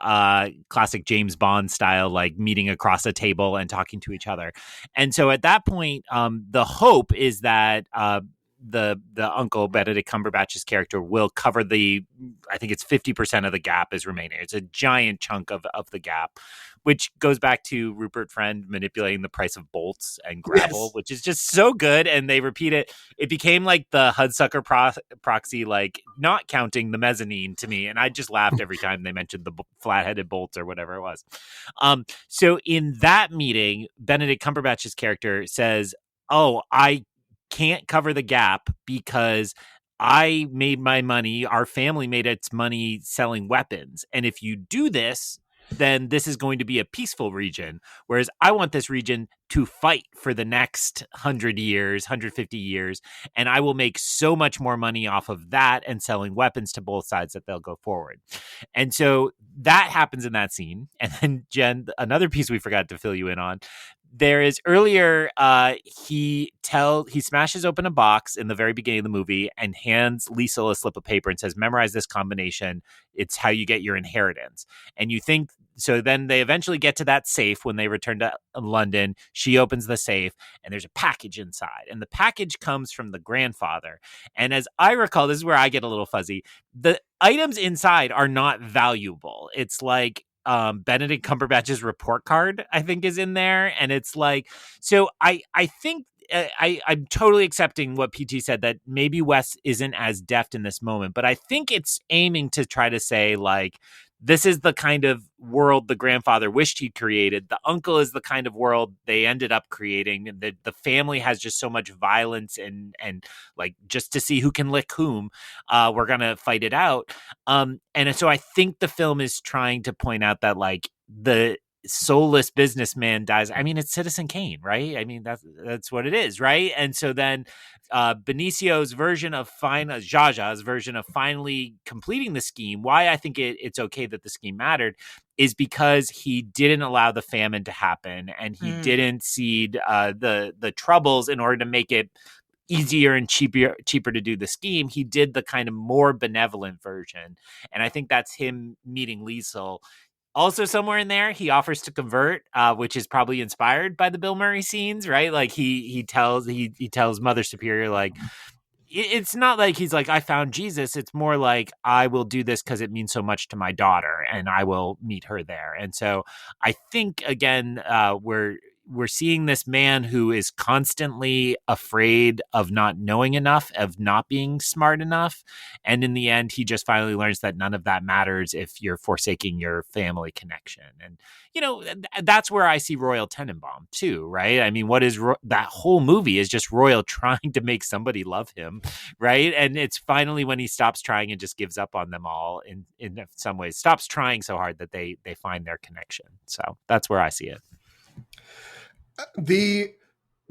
classic James Bond style, like meeting across a table and talking to each other. And so at that point, the hope is that the uncle, Benedict Cumberbatch's character, will cover I think it's 50% of the gap is remaining. It's a giant chunk of the gap, which goes back to Rupert Friend manipulating the price of bolts and gravel, yes, which is just so good. And they repeat it. It became like the Hudsucker proxy, like not counting the mezzanine to me. And I just laughed every time they mentioned the flat-headed bolts or whatever it was. So in that meeting, Benedict Cumberbatch's character says, oh, I can't cover the gap because I made my money, our family made its money selling weapons. And if you do this, then this is going to be a peaceful region. Whereas I want this region to fight for the next 100 years, 150 years, and I will make so much more money off of that and selling weapons to both sides that they'll go forward. And so that happens in that scene. And then, Jen, another piece we forgot to fill you in on. There is earlier, he smashes open a box in the very beginning of the movie and hands Liesl a slip of paper and says, memorize this combination. It's how you get your inheritance. And you think, so then they eventually get to that safe when they return to London. She opens the safe and there's a package inside. And the package comes from the grandfather. And as I recall, this is where I get a little fuzzy. The items inside are not valuable. It's like Benedict Cumberbatch's report card, I think, is in there. And it's like, so I think I'm totally accepting what PT said, that maybe Wes isn't as deft in this moment, but I think it's aiming to try to say, like, this is the kind of world the grandfather wished he created. The uncle is the kind of world they ended up creating. The family has just so much violence and like, just to see who can lick whom, we're going to fight it out. And so I think the film is trying to point out that, like, the soulless businessman dies. I mean, it's Citizen Kane, right? I mean, that's what it is, right? And so then Benicio's version of Zsa Zsa's version of finally completing the scheme, why I think it's okay that the scheme mattered, is because he didn't allow the famine to happen, and he didn't cede the troubles in order to make it easier and cheaper to do the scheme. He did the kind of more benevolent version, and I think that's him meeting Liesl. Also, somewhere in there, he offers to convert, which is probably inspired by the Bill Murray scenes, right? Like he tells Mother Superior, like, it's not like he's like, I found Jesus. It's more like, I will do this because it means so much to my daughter, and I will meet her there. And so I think, again, we're seeing this man who is constantly afraid of not knowing enough, of not being smart enough. And in the end, he just finally learns that none of that matters if you're forsaking your family connection. And, you know, that's where I see Royal Tenenbaum too, right? I mean, what is that whole movie is just Royal trying to make somebody love him, right? And it's finally when he stops trying and just gives up on them all in some ways, stops trying so hard that they find their connection. So that's where I see it.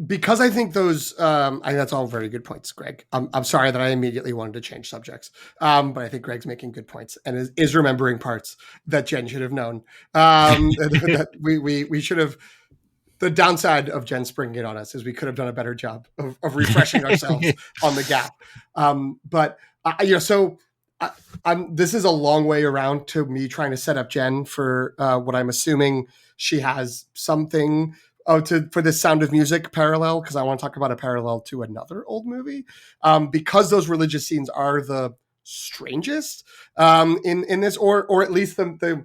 Because I think those, I think that's all very good points, Greg. I'm sorry that I immediately wanted to change subjects, but I think Greg's making good points and is remembering parts that Jen should have known. That we should have. The downside of Jen springing it on us is we could have done a better job of refreshing ourselves on the gap. This is a long way around to me trying to set up Jen for what I'm assuming she has something for this Sound of Music parallel, because I want to talk about a parallel to another old movie, because those religious scenes are the strangest in this, or at least the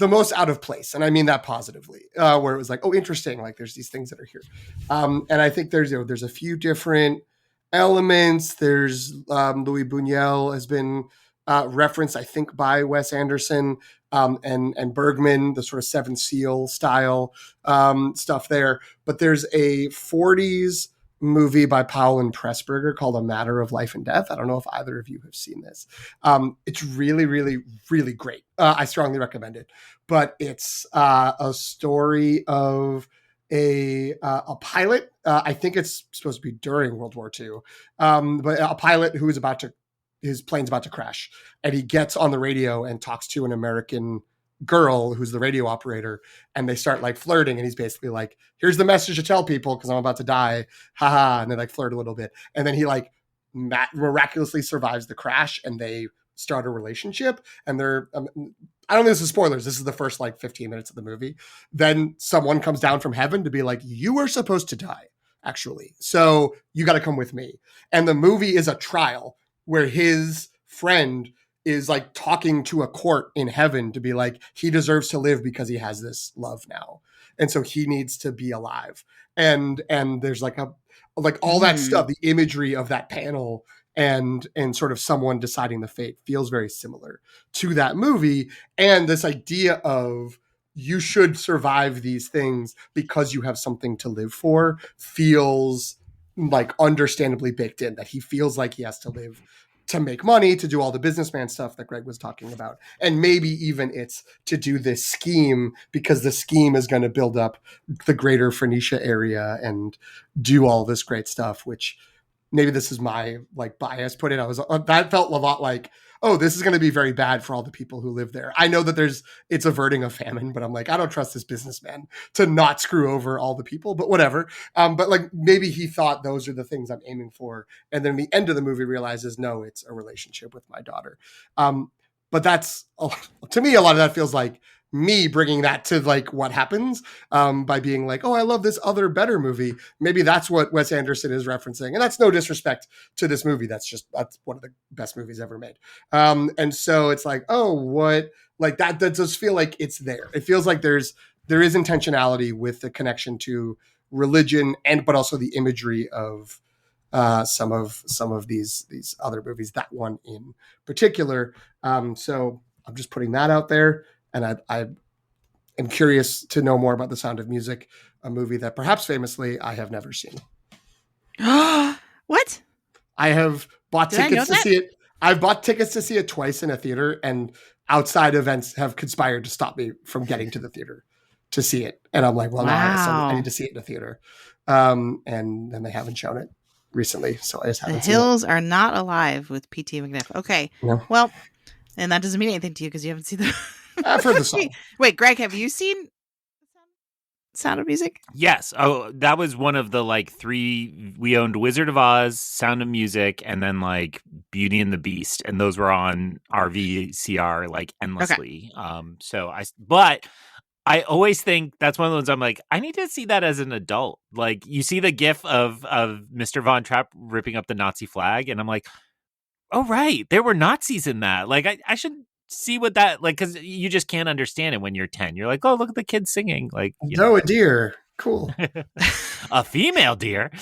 most out of place, and I mean that positively, where it was like, oh, interesting, like there's these things that are here, and I think there's a few different elements. There's Louis Buñuel has been referenced, I think, by Wes Anderson and Bergman, the sort of Seven Seal style stuff there. But there's a 40s movie by Powell and Pressburger called A Matter of Life and Death. I don't know if either of you have seen this. It's really, really, really great. I strongly recommend it. But it's a story of a pilot. I think it's supposed to be during World War II, but a pilot who is his plane's about to crash, and he gets on the radio and talks to an American girl who's the radio operator, and they start like flirting, and he's basically like, here's the message to tell people because I'm about to die, haha, and they like flirt a little bit, and then he like miraculously survives the crash, and they start a relationship, and they're I don't think this is spoilers, this is the first like 15 minutes of the movie. Then someone comes down from heaven to be like, you were supposed to die, actually, so you got to come with me. And the movie is a trial where his friend is like talking to a court in heaven to be like, he deserves to live because he has this love now. And so he needs to be alive. And there's like all that stuff, the imagery of that panel and sort of someone deciding the fate feels very similar to that movie. And this idea of you should survive these things because you have something to live for feels like understandably baked in, that he feels like he has to live to make money, to do all the businessman stuff that Greg was talking about. And maybe even it's to do this scheme because the scheme is going to build up the greater Phoenicia area and do all this great stuff, which maybe this is my like bias put in. That felt a lot like, oh, this is going to be very bad for all the people who live there. I know that it's averting a famine, but I'm like, I don't trust this businessman to not screw over all the people, but whatever. But like maybe he thought those are the things I'm aiming for. And then the end of the movie realizes, no, it's a relationship with my daughter. But that's, to me, a lot of that feels like me bringing that to like what happens by being like, oh, I love this other better movie. Maybe that's what Wes Anderson is referencing. And that's no disrespect to this movie. That's one of the best movies ever made. And so it's like, oh, what, like that does feel like it's there. It feels like there is intentionality with the connection to religion but also the imagery of some of these other movies, that one in particular. So I'm just putting that out there. And I am curious to know more about The Sound of Music, a movie that perhaps famously I have never seen. What? I have bought tickets to see it. I've bought tickets to see it twice in a theater, and outside events have conspired to stop me from getting to the theater to see it. And I'm like, well, now I need to see it in a theater. And then they haven't shown it recently. So I just haven't seen it. The hills are not alive with P.T. McNiff. Okay. No. Well, and that doesn't mean anything to you because you haven't seen the... I've heard the song. Wait, Greg, have you seen Sound of Music? Yes. Oh, that was one of the like 3. We owned Wizard of Oz, Sound of Music, and then like Beauty and the Beast, and those were on our VCR like endlessly. Okay. But I always think that's one of those I'm like, I need to see that as an adult. Like you see the gif of Mr. Von Trapp ripping up the Nazi flag, and I'm like, oh right, there were Nazis in that. Like I should see what that like, because you just can't understand it when you're 10. You're like, oh, look at the kids singing. Like, a deer. Cool. A female deer.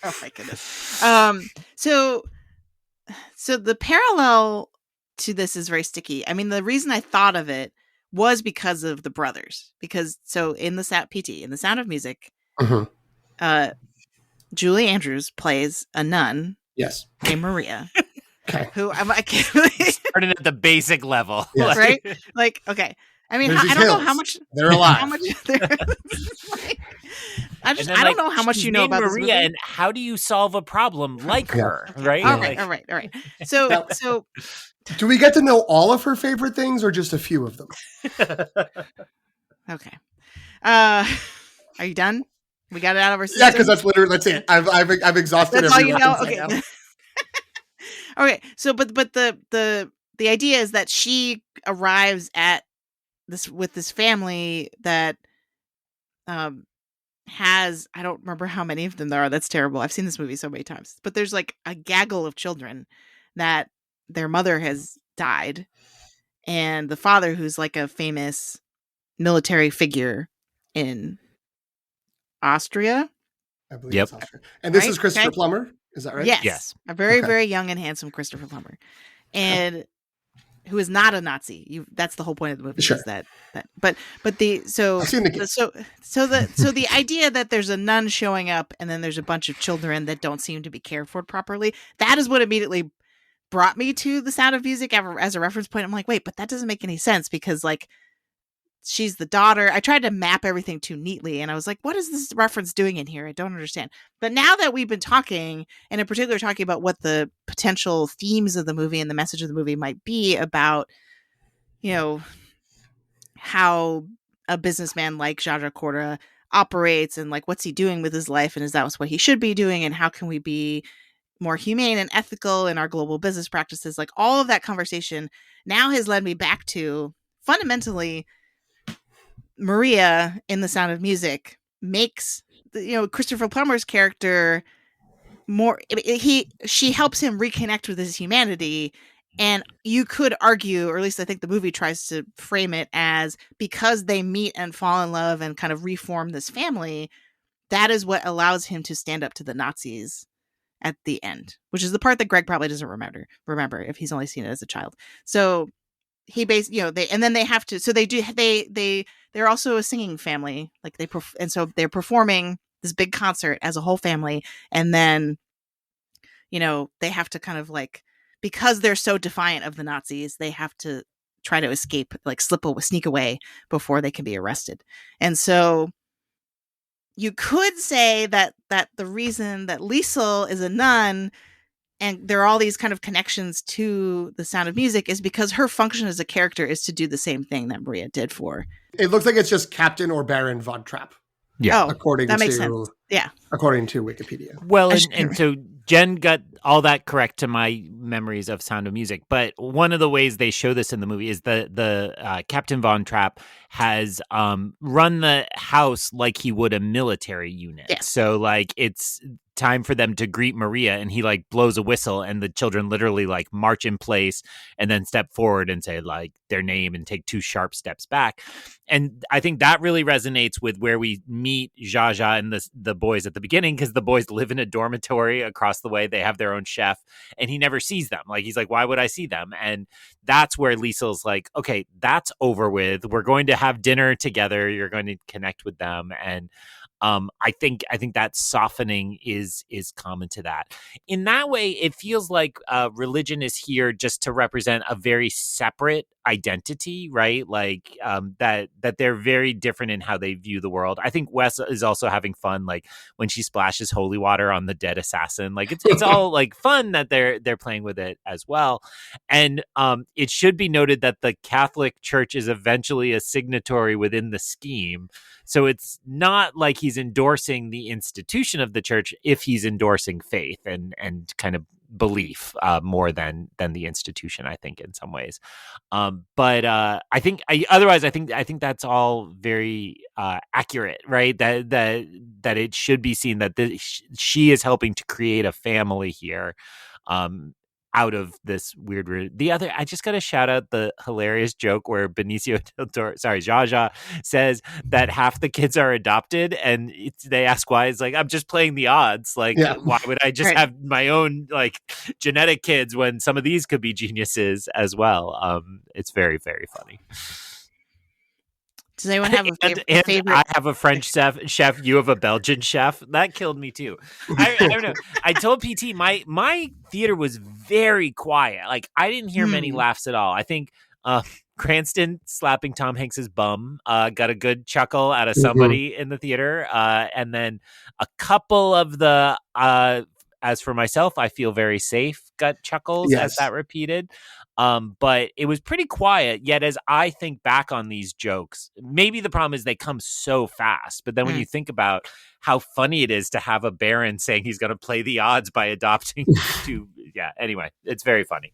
Oh my goodness. So the parallel to this is very sticky. I mean, the reason I thought of it was because of the brothers. Because in the Sound of Music, Julie Andrews plays a nun. Yes. Named Maria. Okay. Who I can't really starting at the basic level. Yes. Right? Like, okay. I mean, I don't know how much they're alive. How much I don't know how much you know about Maria, this movie. and how do you solve a problem like her? Right? All right. So do we get to know all of her favorite things or just a few of them? Okay. Are you done? We got it out of our system? Yeah, because that's it. I've exhausted that's all you know? Okay. Okay. So but the idea is that she arrives at this with this family that has, I don't remember how many of them there are. That's terrible. I've seen this movie so many times. But there's like a gaggle of children that their mother has died, and the father, who's like a famous military figure in Austria. I believe it's Austria. And this is Christopher Plummer. Is that right? Yes. A very, very young and handsome Christopher Plummer. And who is not a Nazi. That's the whole point of the movie. Sure. Is that but the idea that there's a nun showing up and then there's a bunch of children that don't seem to be cared for properly, that is what immediately brought me to The Sound of Music as a reference point. I'm like, wait, but that doesn't make any sense because like she's the daughter. I tried to map everything too neatly, and I was like, what is this reference doing in here? I don't understand. But now that we've been talking, and in particular talking about what the potential themes of the movie and the message of the movie might be about, you know, how a businessman like Zsa Zsa Korda operates and like what's he doing with his life, and is that what he should be doing, and how can we be more humane and ethical in our global business practices? Like all of that conversation now has led me back to fundamentally Maria in The Sound of Music makes Christopher Plummer's character more, she helps him reconnect with his humanity. And you could argue, or at least I think the movie tries to frame it as, because they meet and fall in love and kind of reform this family, that is what allows him to stand up to the Nazis at the end, which is the part that Greg probably doesn't remember if he's only seen it as a child. So he they're also a singing family, like so they're performing this big concert as a whole family, and then they have to kind of like, because they're so defiant of the Nazis, they have to try to escape, like sneak away before they can be arrested. And so you could say that the reason that Liesl is a nun and there are all these kind of connections to The Sound of Music is because her function as a character is to do the same thing that Maria did for. It looks like it's just Captain or Baron von Trapp. Yeah. According that makes to sense. Yeah. According to Wikipedia. Well, and so Jen got all that correct to my memories of Sound of Music. But one of the ways they show this in the movie is the Captain Von Trapp has run the house like he would a military unit. Yeah. So like it's time for them to greet Maria, and he like blows a whistle, and the children literally like march in place and then step forward and say like their name and take 2 sharp steps back. And I think that really resonates with where we meet Zsa Zsa and the boys at the beginning, because the boys live in a dormitory across the way. They have their own chef, and he never sees them. Like, he's like, why would I see them? And that's where Liesl's like, okay, that's over with. We're going to have dinner together. You're going to connect with them. And I think that softening is common to that. In that way, it feels like religion is here just to represent a very separate identity, right? Like that they're very different in how they view the world. I think Wes is also having fun, like when she splashes holy water on the dead assassin. Like it's all like fun that they're playing with it as well. And it should be noted that the Catholic Church is eventually a signatory within the scheme. So it's not like he's endorsing the institution of the church if he's endorsing faith and kind of belief more than the institution, I think, in some ways. But I think that's all very accurate, right? That it should be seen that she is helping to create a family here. Out of this weird. I just got to shout out the hilarious joke where Benicio del Toro, Zsa Zsa, says that half the kids are adopted, and they ask why. It's like, I'm just playing the odds. Like, why would I just have my own like genetic kids when some of these could be geniuses as well? It's very, very funny. Does anyone have a favorite? I have a French chef. You have a Belgian chef. That killed me too. I don't know. I told PT my theater was very quiet. Like, I didn't hear many laughs at all. I think Cranston slapping Tom Hanks's bum got a good chuckle out of somebody in the theater, and then a couple of the. As for myself, I feel very safe. Got chuckles as that repeated. But it was pretty quiet. Yet as I think back on these jokes, maybe the problem is they come so fast. But then when you think about how funny it is to have a Baron saying he's going to play the odds by adopting anyway, it's very funny.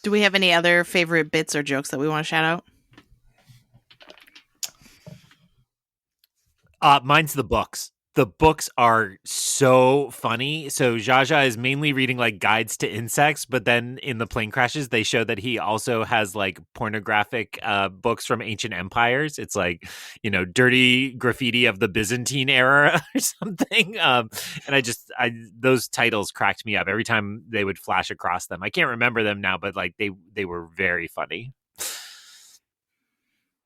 Do we have any other favorite bits or jokes that we want to shout out? Mine's the books. The books are so funny. So Zsa Zsa is mainly reading like guides to insects, but then in the plane crashes, they show that he also has like pornographic books from ancient empires. It's like, dirty graffiti of the Byzantine era or something. And those titles cracked me up every time they would flash across them. I can't remember them now, but like they were very funny.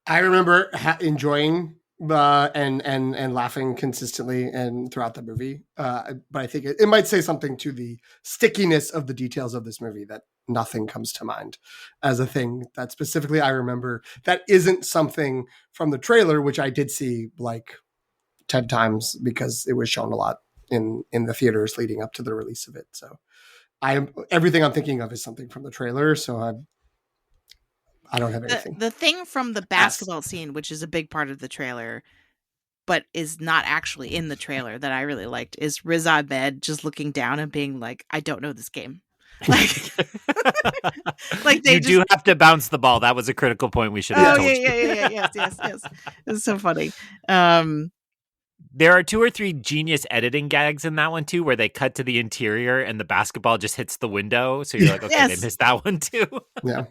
I remember enjoying and laughing consistently and throughout the movie. But I think it might say something to the stickiness of the details of this movie that nothing comes to mind as a thing that specifically I remember that isn't something from the trailer, which I did see like 10 times because it was shown a lot in the theaters leading up to the release of it. So everything I'm thinking of is something from the trailer. So I don't have anything. The thing from the basketball scene, which is a big part of the trailer, but is not actually in the trailer that I really liked, is Riz Ahmed just looking down and being like, I don't know this game. Like, you do have to bounce the ball. That was a critical point we should have told you. Yes. It's so funny. There are 2 or 3 genius editing gags in that one too, where they cut to the interior and the basketball just hits the window. So you're like, okay, they missed that one too. Yeah.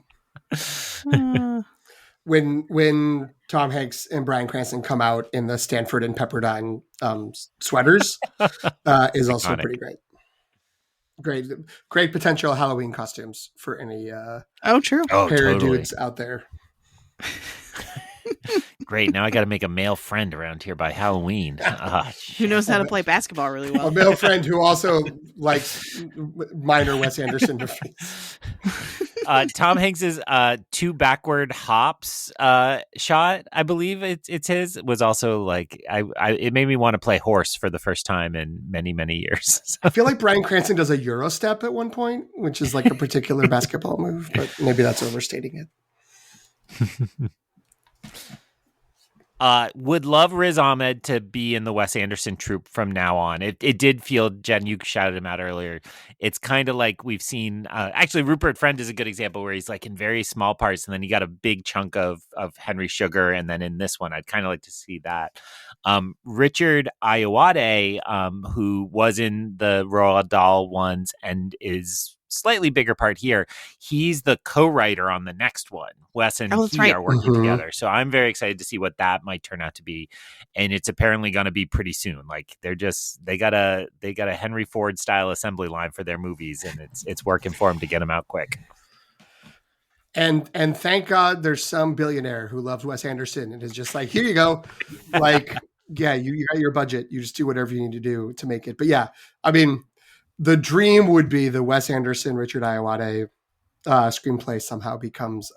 When Tom Hanks and Bryan Cranston come out in the Stanford and Pepperdine sweaters is also pretty great potential Halloween costumes for any true pair of dudes out there. Great. Now I got to make a male friend around here by Halloween. Who knows how to play basketball really well? A male friend who also likes minor Wes Anderson movies. Tom Hanks's two backward hops shot, I believe it's his, was also like it made me want to play horse for the first time in many, many years. So. I feel like Bryan Cranston does a Euro step at one point, which is like a particular basketball move, but maybe that's overstating it. Would love Riz Ahmed to be in the Wes Anderson troupe from now on. It did feel, Jen, you shouted him out earlier. It's kind of like we've seen, actually Rupert Friend is a good example where he's like in very small parts and then he got a big chunk of Henry Sugar. And then in this one, I'd kind of like to see that. Richard Ayoade, who was in the Roald Dahl ones and is slightly bigger part here. He's the co-writer on the next one. Wes and he are working together. So I'm very excited to see what that might turn out to be. And it's apparently going to be pretty soon. Like they got a Henry Ford style assembly line for their movies and it's working for them to get them out quick. And thank God there's some billionaire who loves Wes Anderson and is just like, here you go. Like, yeah, you got your budget. You just do whatever you need to do to make it. But yeah, I mean, the dream would be the Wes Anderson, Richard Ayoade screenplay somehow becomes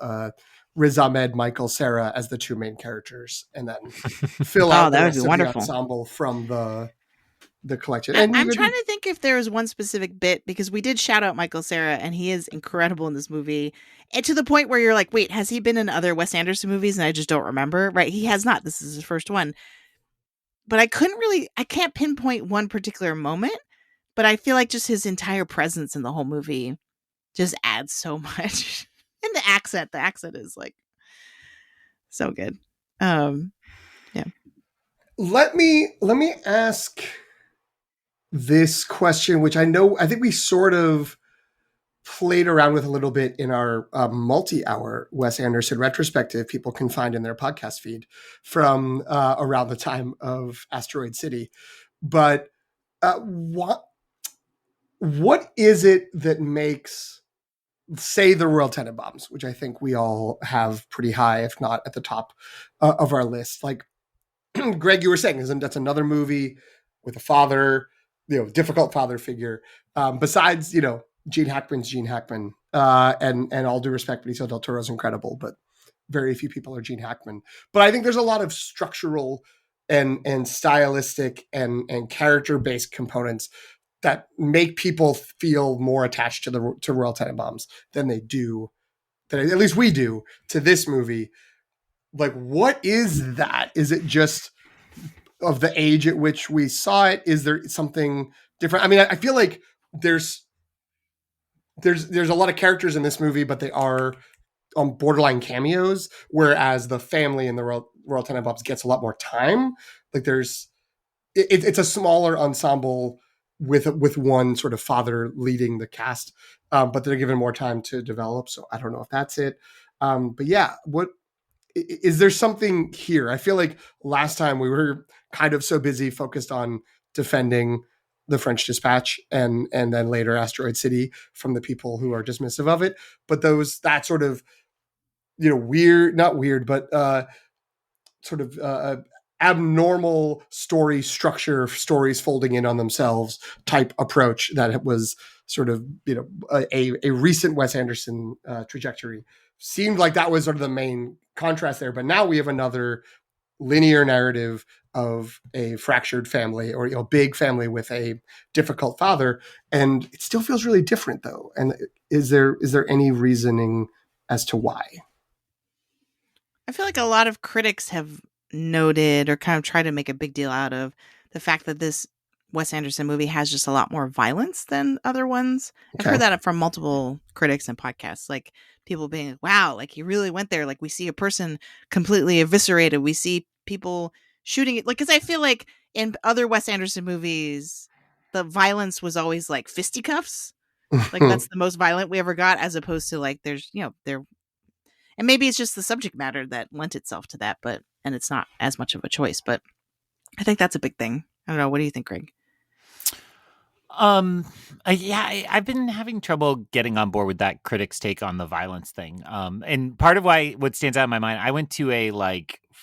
Riz Ahmed, Michael Cera as the two main characters, and then fill out the rest of the ensemble from the collection. And I'm trying to think if there was one specific bit, because we did shout out Michael Cera, and he is incredible in this movie. And to the point where you're like, wait, has he been in other Wes Anderson movies? And I just don't remember. Right? He has not. This is his first one. But I can't pinpoint one particular moment. But I feel like just his entire presence in the whole movie just adds so much. And the accent is like so good. Yeah. Let me ask this question, which I think we sort of played around with a little bit in our multi-hour Wes Anderson retrospective people can find in their podcast feed from around the time of Asteroid City. But what is it that makes, say, the Royal Tenenbaums, which I think we all have pretty high, if not at the top of our list. Like Greg, you were saying, that's another movie with a father, difficult father figure. Besides, Gene Hackman's Gene Hackman, and all due respect, Benicio del Toro is incredible, but very few people are Gene Hackman. But I think there's a lot of structural and stylistic and character-based components that make people feel more attached to Royal Tenenbaums than they do, that at least we do, to this movie. Like, what is that? Is it just of the age at which we saw it? Is there something different? I mean, I feel like there's a lot of characters in this movie, but they are on borderline cameos, whereas the family in the Royal Tenenbaums gets a lot more time. Like it's a smaller ensemble with one sort of father leading the cast, but they're given more time to develop. So I don't know if that's it. But yeah, what is there something here? I feel like last time we were kind of so busy focused on defending The French Dispatch and then later Asteroid City from the people who are dismissive of it. But that sort of, weird, not weird, but sort of abnormal story structure, stories folding in on themselves type approach that was sort of, a recent Wes Anderson trajectory. Seemed like that was sort of the main contrast there. But now we have another linear narrative of a fractured family or big family with a difficult father. And it still feels really different though. And is there any reasoning as to why? I feel like a lot of critics have noted or kind of tried to make a big deal out of the fact that this Wes Anderson movie has just a lot more violence than other ones. Okay. I've heard that from multiple critics and podcasts, like people being like, wow, like he really went there. Like we see a person completely eviscerated. We see people shooting it. Like, cause I feel like in other Wes Anderson movies, the violence was always like fisticuffs. Like that's the most violent we ever got, as opposed to like, there's, and maybe it's just the subject matter that lent itself to that, and it's not as much of a choice, but I think that's a big thing. I don't know. What do you think, Greg? I've been having trouble getting on board with that critics' take on the violence thing. And part of what stands out in my mind, I went to a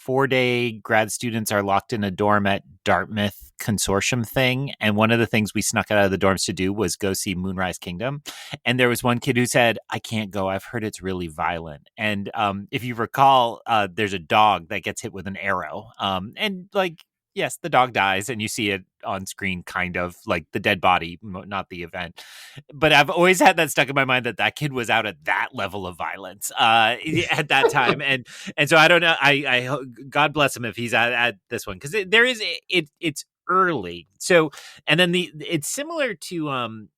4-day grad students are locked in a dorm at Dartmouth Consortium thing. And one of the things we snuck out of the dorms to do was go see Moonrise Kingdom. And there was one kid who said, I can't go. I've heard it's really violent. And if you recall, there's a dog that gets hit with an arrow. And like, yes, the dog dies and you see it on screen, kind of like the dead body, not the event. But I've always had that stuck in my mind that kid was out at that level of violence at that time. And so I don't know. I God bless him if he's at this one, because it's early. So, and then it's similar to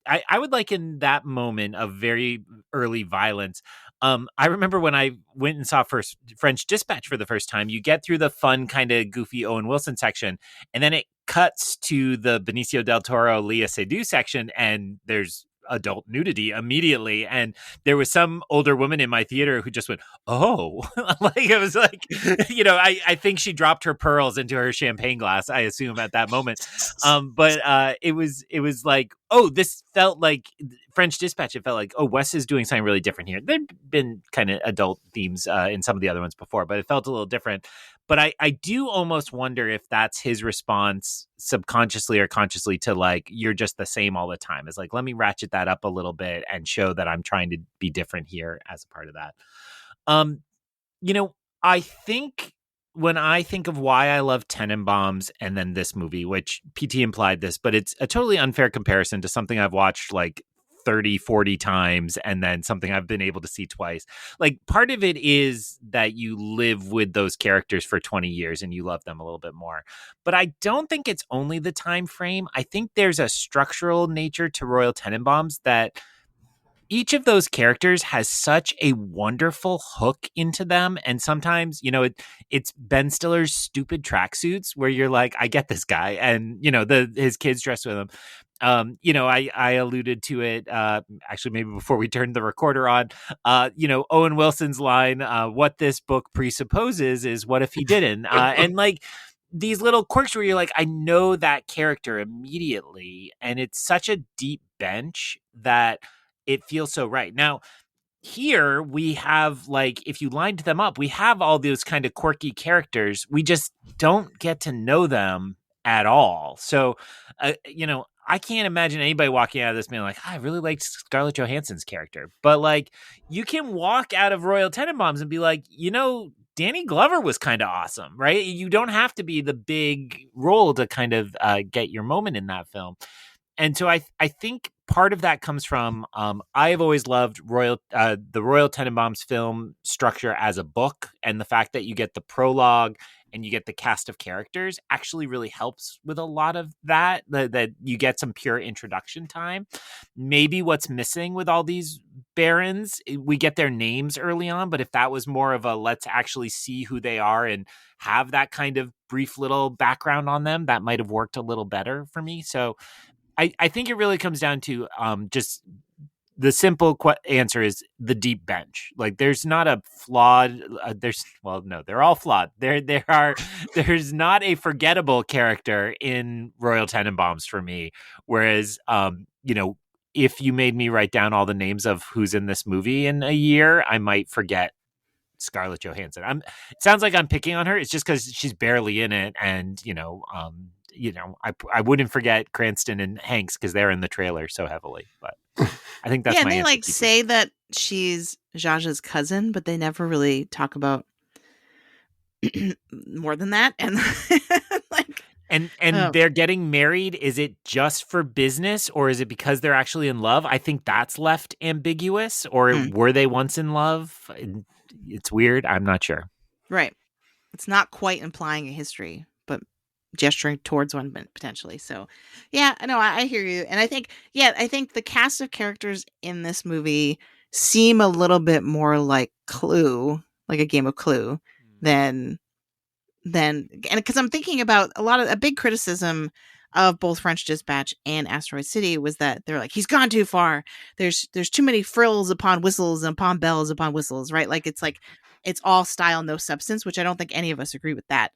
I would liken that moment of very early violence. I remember when I went and saw French Dispatch for the first time, you get through the fun kind of goofy Owen Wilson section, and then it cuts to the Benicio del Toro Léa Seydoux section, and there's adult nudity immediately. And there was some older woman in my theater who just went, oh, like it was like, I think she dropped her pearls into her champagne glass, I assume, at that moment. But it was like, oh, this felt like French Dispatch. It felt like, oh, Wes is doing something really different here. There'd been kind of adult themes in some of the other ones before, but it felt a little different. But I do almost wonder if that's his response subconsciously or consciously to like, you're just the same all the time. It's like, let me ratchet that up a little bit and show that I'm trying to be different here as a part of that. I think when I think of why I love Tenenbaums and then this movie, which PT implied this, but it's a totally unfair comparison to something I've watched like 30, 40 times and then something I've been able to see twice. Like, part of it is that you live with those characters for 20 years and you love them a little bit more. But I don't think it's only the time frame. I think there's a structural nature to Royal Tenenbaums that each of those characters has such a wonderful hook into them. And sometimes, it's Ben Stiller's stupid tracksuits where you're like, I get this guy. And, his kids dress with him. I alluded to it, actually, maybe before we turned the recorder on, Owen Wilson's line, what this book presupposes is what if he didn't? And like these little quirks where you're like, I know that character immediately. And it's such a deep bench that it feels so right. Now, here we have, like, if you lined them up, we have all those kind of quirky characters. We just don't get to know them at all. So, I can't imagine anybody walking out of this being like, I really liked Scarlett Johansson's character. But, like, you can walk out of Royal Tenenbaums and be like, Danny Glover was kind of awesome, right? You don't have to be the big role to kind of get your moment in that film. And so I think part of that comes from I've always loved the Royal Tenenbaums film structure as a book, and the fact that you get the prologue and you get the cast of characters actually really helps with a lot of that you get some pure introduction time. Maybe what's missing with all these barons, we get their names early on, but if that was more of a let's actually see who they are and have that kind of brief little background on them, that might have worked a little better for me. So I think it really comes down to just the simple answer is the deep bench. Like, there's not a flawed. They're all flawed. There's not a forgettable character in Royal Tenenbaums for me. Whereas, if you made me write down all the names of who's in this movie in a year, I might forget Scarlett Johansson. It sounds like I'm picking on her. It's just because she's barely in it, and I wouldn't forget Cranston and Hanks because they're in the trailer so heavily. But I think that's my they answer. say that she's Zsa Zsa's cousin, but they never really talk about more than that. And like, and they're getting married. Is it just for business, or is it because they're actually in love? I think that's left ambiguous. Or were they once in love? It's weird. I'm not sure. Right. It's not quite implying a history, but gesturing towards one potentially. So, yeah, no, I hear you. And I think the cast of characters in this movie seem a little bit more like Clue, like a game of Clue, than and because I'm thinking about a big criticism of both French Dispatch and Asteroid City was that they're like, he's gone too far. There's too many frills upon whistles and upon bells upon whistles, right? Like it's all style, no substance, which I don't think any of us agree with that.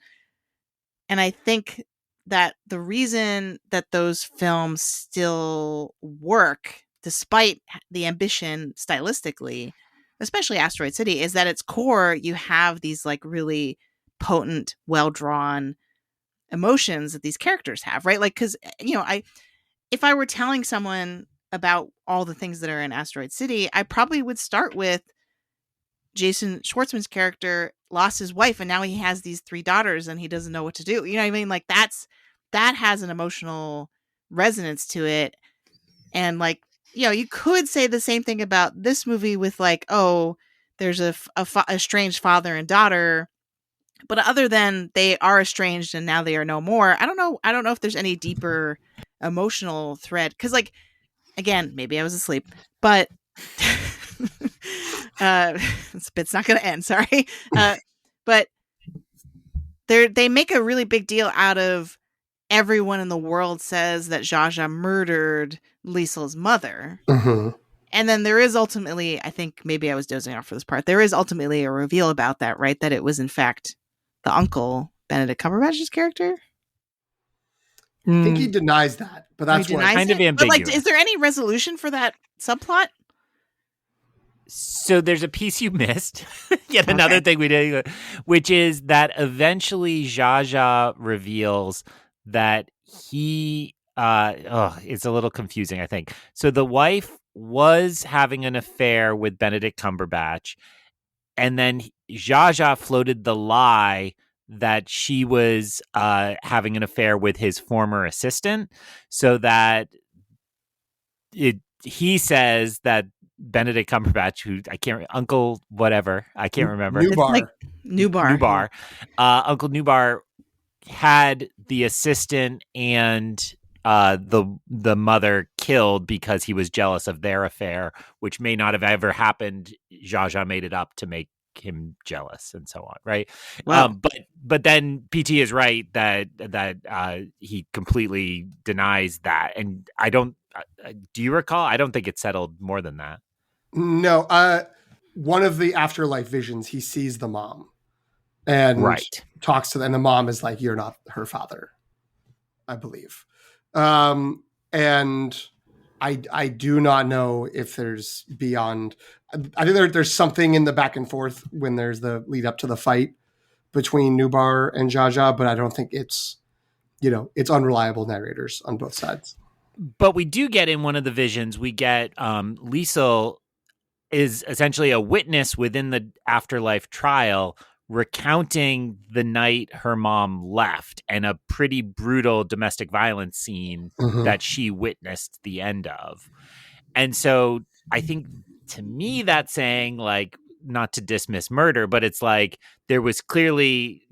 And I think that the reason that those films still work, despite the ambition stylistically, especially Asteroid City, is that its core, you have these like really potent, well-drawn emotions that these characters have, right? Like, because, if I were telling someone about all the things that are in Asteroid City, I probably would start with Jason Schwartzman's character lost his wife and now he has these 3 daughters and he doesn't know what to do. You know what I mean? Like, that has an emotional resonance to it. And like, you could say the same thing about this movie with like, oh, there's a estranged father and daughter, but other than they are estranged and now they are no more, I don't know if there's any deeper emotional thread. Cause like, again, maybe I was asleep, but this bit's not going to end. Sorry. But they make a really big deal out of everyone in the world says that Zsa Zsa murdered Liesl's mother. Mm-hmm. And then there is ultimately, I think maybe I was dozing off for this part, there is ultimately a reveal about that, right? That it was in fact the uncle, Benedict Cumberbatch's character. I think he denies that, but that's what kind of ambiguous. But like, is there any resolution for that subplot? So there's a piece you missed. Yet another thing we did, which is that eventually Zsa Zsa reveals that he, it's a little confusing, I think. So the wife was having an affair with Benedict Cumberbatch, and then Zsa Zsa floated the lie that she was having an affair with his former assistant, so that he says that Benedict Cumberbatch, who I can't, Uncle whatever, I can't remember. Newbar. Newbar. Uncle Newbar had the assistant and the mother killed because he was jealous of their affair, which may not have ever happened. Zsa Zsa made it up to make him jealous and so on, right? Wow. But then PT is right that he completely denies that, and I don't. Do you recall? I don't think it's settled more than that. No, one of the afterlife visions, he sees the mom and talks to them. And the mom is like, "You're not her father," I believe. And I do not know if there's beyond. I think there's something in the back and forth when there's the lead up to the fight between Newbar and Zsa Zsa, but I don't think it's unreliable narrators on both sides. But we do get in one of the visions, we get Liesl is essentially a witness within the afterlife trial, recounting the night her mom left and a pretty brutal domestic violence scene that she witnessed the end of. And so I think, to me, that's saying, like, not to dismiss murder, but it's like there was clearly,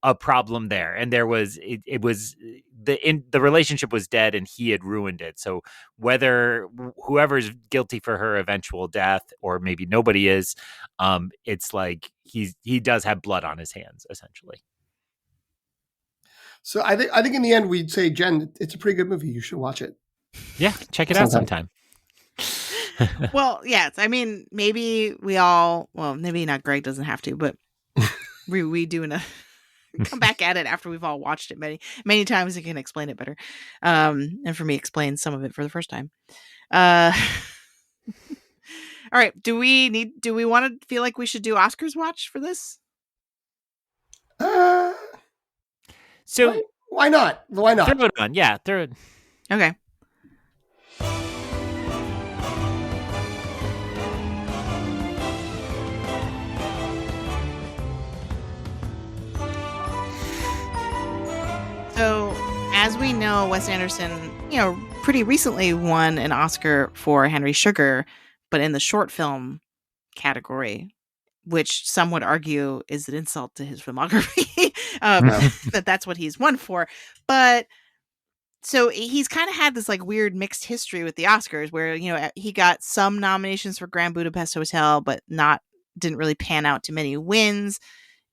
a problem there, and there was it was the relationship was dead, and he had ruined it. So whether whoever's guilty for her eventual death, or maybe nobody is, it's like he does have blood on his hands, essentially. So I think in the end we'd say, Jen, it's a pretty good movie. You should watch it. Yeah, check it out sometime. Well, yes. I mean, maybe maybe not. Greg doesn't have to, but we do come back at it after we've all watched it many, many times and can explain it better. And for me, explain some of it for the first time. All right. Do we want to feel like we should do Oscars watch for this? So why not? Why not? Throw it on. Yeah. Throw it. Okay. So, as we know, Wes Anderson, pretty recently won an Oscar for Henry Sugar, but in the short film category, which some would argue is an insult to his filmography, that's what he's won for. But so he's kind of had this like weird mixed history with the Oscars where, he got some nominations for Grand Budapest Hotel, but didn't really pan out to many wins,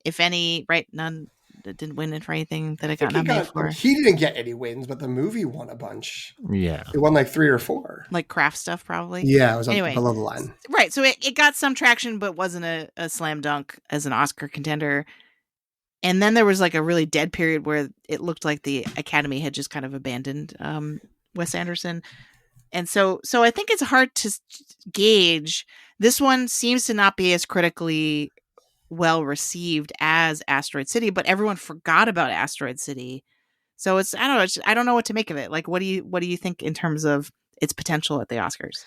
if any, right? None. Didn't win it for anything that it got nominated for. He didn't get any wins, but the movie won a bunch. Yeah. It won like 3 or 4. Like craft stuff, probably. Yeah, it was below the line. Right. So it got some traction, but wasn't a slam dunk as an Oscar contender. And then there was like a really dead period where it looked like the Academy had just kind of abandoned Wes Anderson. And so I think it's hard to gauge. This one seems to not be as critically well received as Asteroid City, but everyone forgot about Asteroid City. So it's, I don't know, I don't know what to make of it. Like, what do you think in terms of its potential at the Oscars?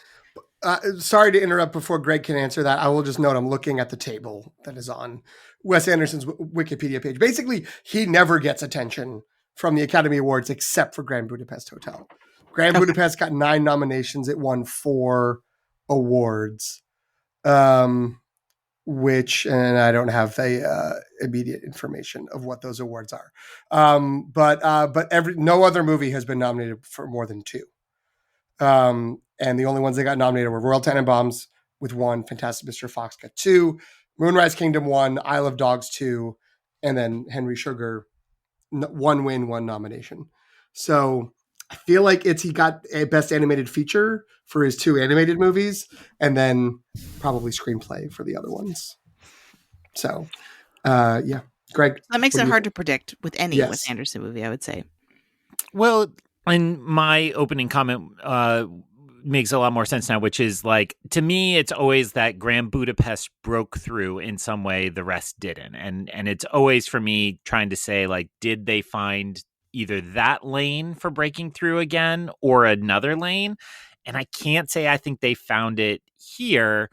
Sorry to interrupt before Greg can answer that. I will just note I'm looking at the table that is on Wes Anderson's Wikipedia page. Basically, he never gets attention from the Academy Awards except for Grand Budapest Hotel. Grand Budapest got 9 nominations. It won 4 awards, which, and I don't have the immediate information of what those awards are. But no other movie has been nominated for more than 2. And the only ones that got nominated were Royal Tenenbaums with 1, Fantastic Mr. Fox got 2, Moonrise Kingdom 1, Isle of Dogs 2, and then Henry Sugar 1 win, 1 nomination. So I feel like he got a Best Animated Feature for his 2 animated movies, and then probably screenplay for the other ones. So, yeah, Greg. That makes it hard to predict with any Wes Anderson movie, I would say. Well, and my opening comment makes a lot more sense now, which is like, to me, it's always that Grand Budapest broke through in some way, the rest didn't. And it's always for me trying to say, like, did they find either that lane for breaking through again or another lane? And I can't say I think they found it here.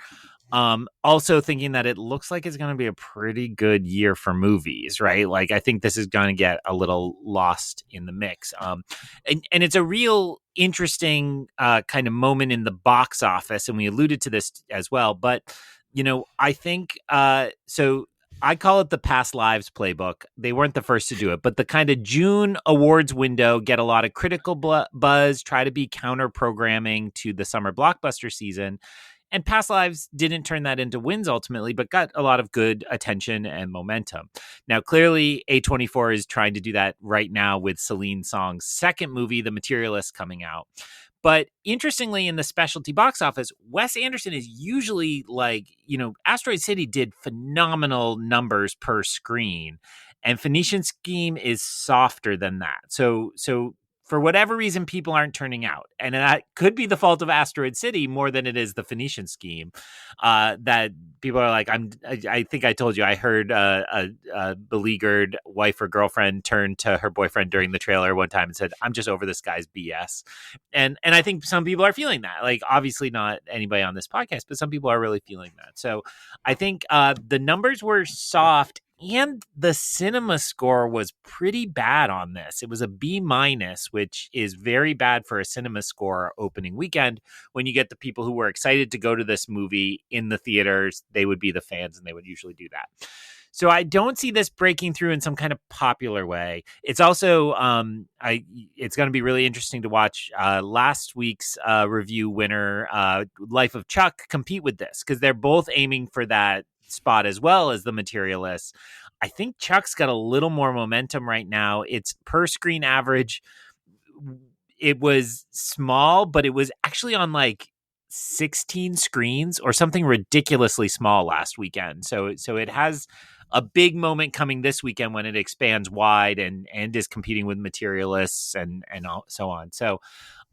Also thinking that it looks like it's going to be a pretty good year for movies, right? Like, I think this is going to get a little lost in the mix. And it's a real interesting kind of moment in the box office. And we alluded to this as well, but I think, so I call it the past lives playbook. They weren't the first to do it, but the kind of June awards window, get a lot of critical buzz, try to be counter programming to the summer blockbuster season. And Past Lives didn't turn that into wins ultimately, but got a lot of good attention and momentum. Now, clearly, A24 is trying to do that right now with Celine Song's second movie, The Materialist, coming out. But interestingly, in the specialty box office, Wes Anderson is usually like, Asteroid City did phenomenal numbers per screen, and Phoenician Scheme is softer than that. So for whatever reason, people aren't turning out. And that could be the fault of Asteroid City more than it is the Phoenician Scheme. That people are like, I think I told you, I heard a beleaguered wife or girlfriend turn to her boyfriend during the trailer one time and said, I'm just over this guy's BS. And I think some people are feeling that. Like, obviously not anybody on this podcast, but some people are really feeling that. So I think the numbers were soft. And the cinema score was pretty bad on this. It was a B-, which is very bad for a cinema score opening weekend. When you get the people who were excited to go to this movie in the theaters, they would be the fans, and they would usually do that. So I don't see this breaking through in some kind of popular way. It's also, it's going to be really interesting to watch last week's review winner, Life of Chuck, compete with this, because they're both aiming for that spot as well as The Materialist. I think Chuck's got a little more momentum right now. Its per screen average, it was small, but it was actually on like 16 screens or something ridiculously small last weekend. So it has a big moment coming this weekend when it expands wide and is competing with Materialists and so on. So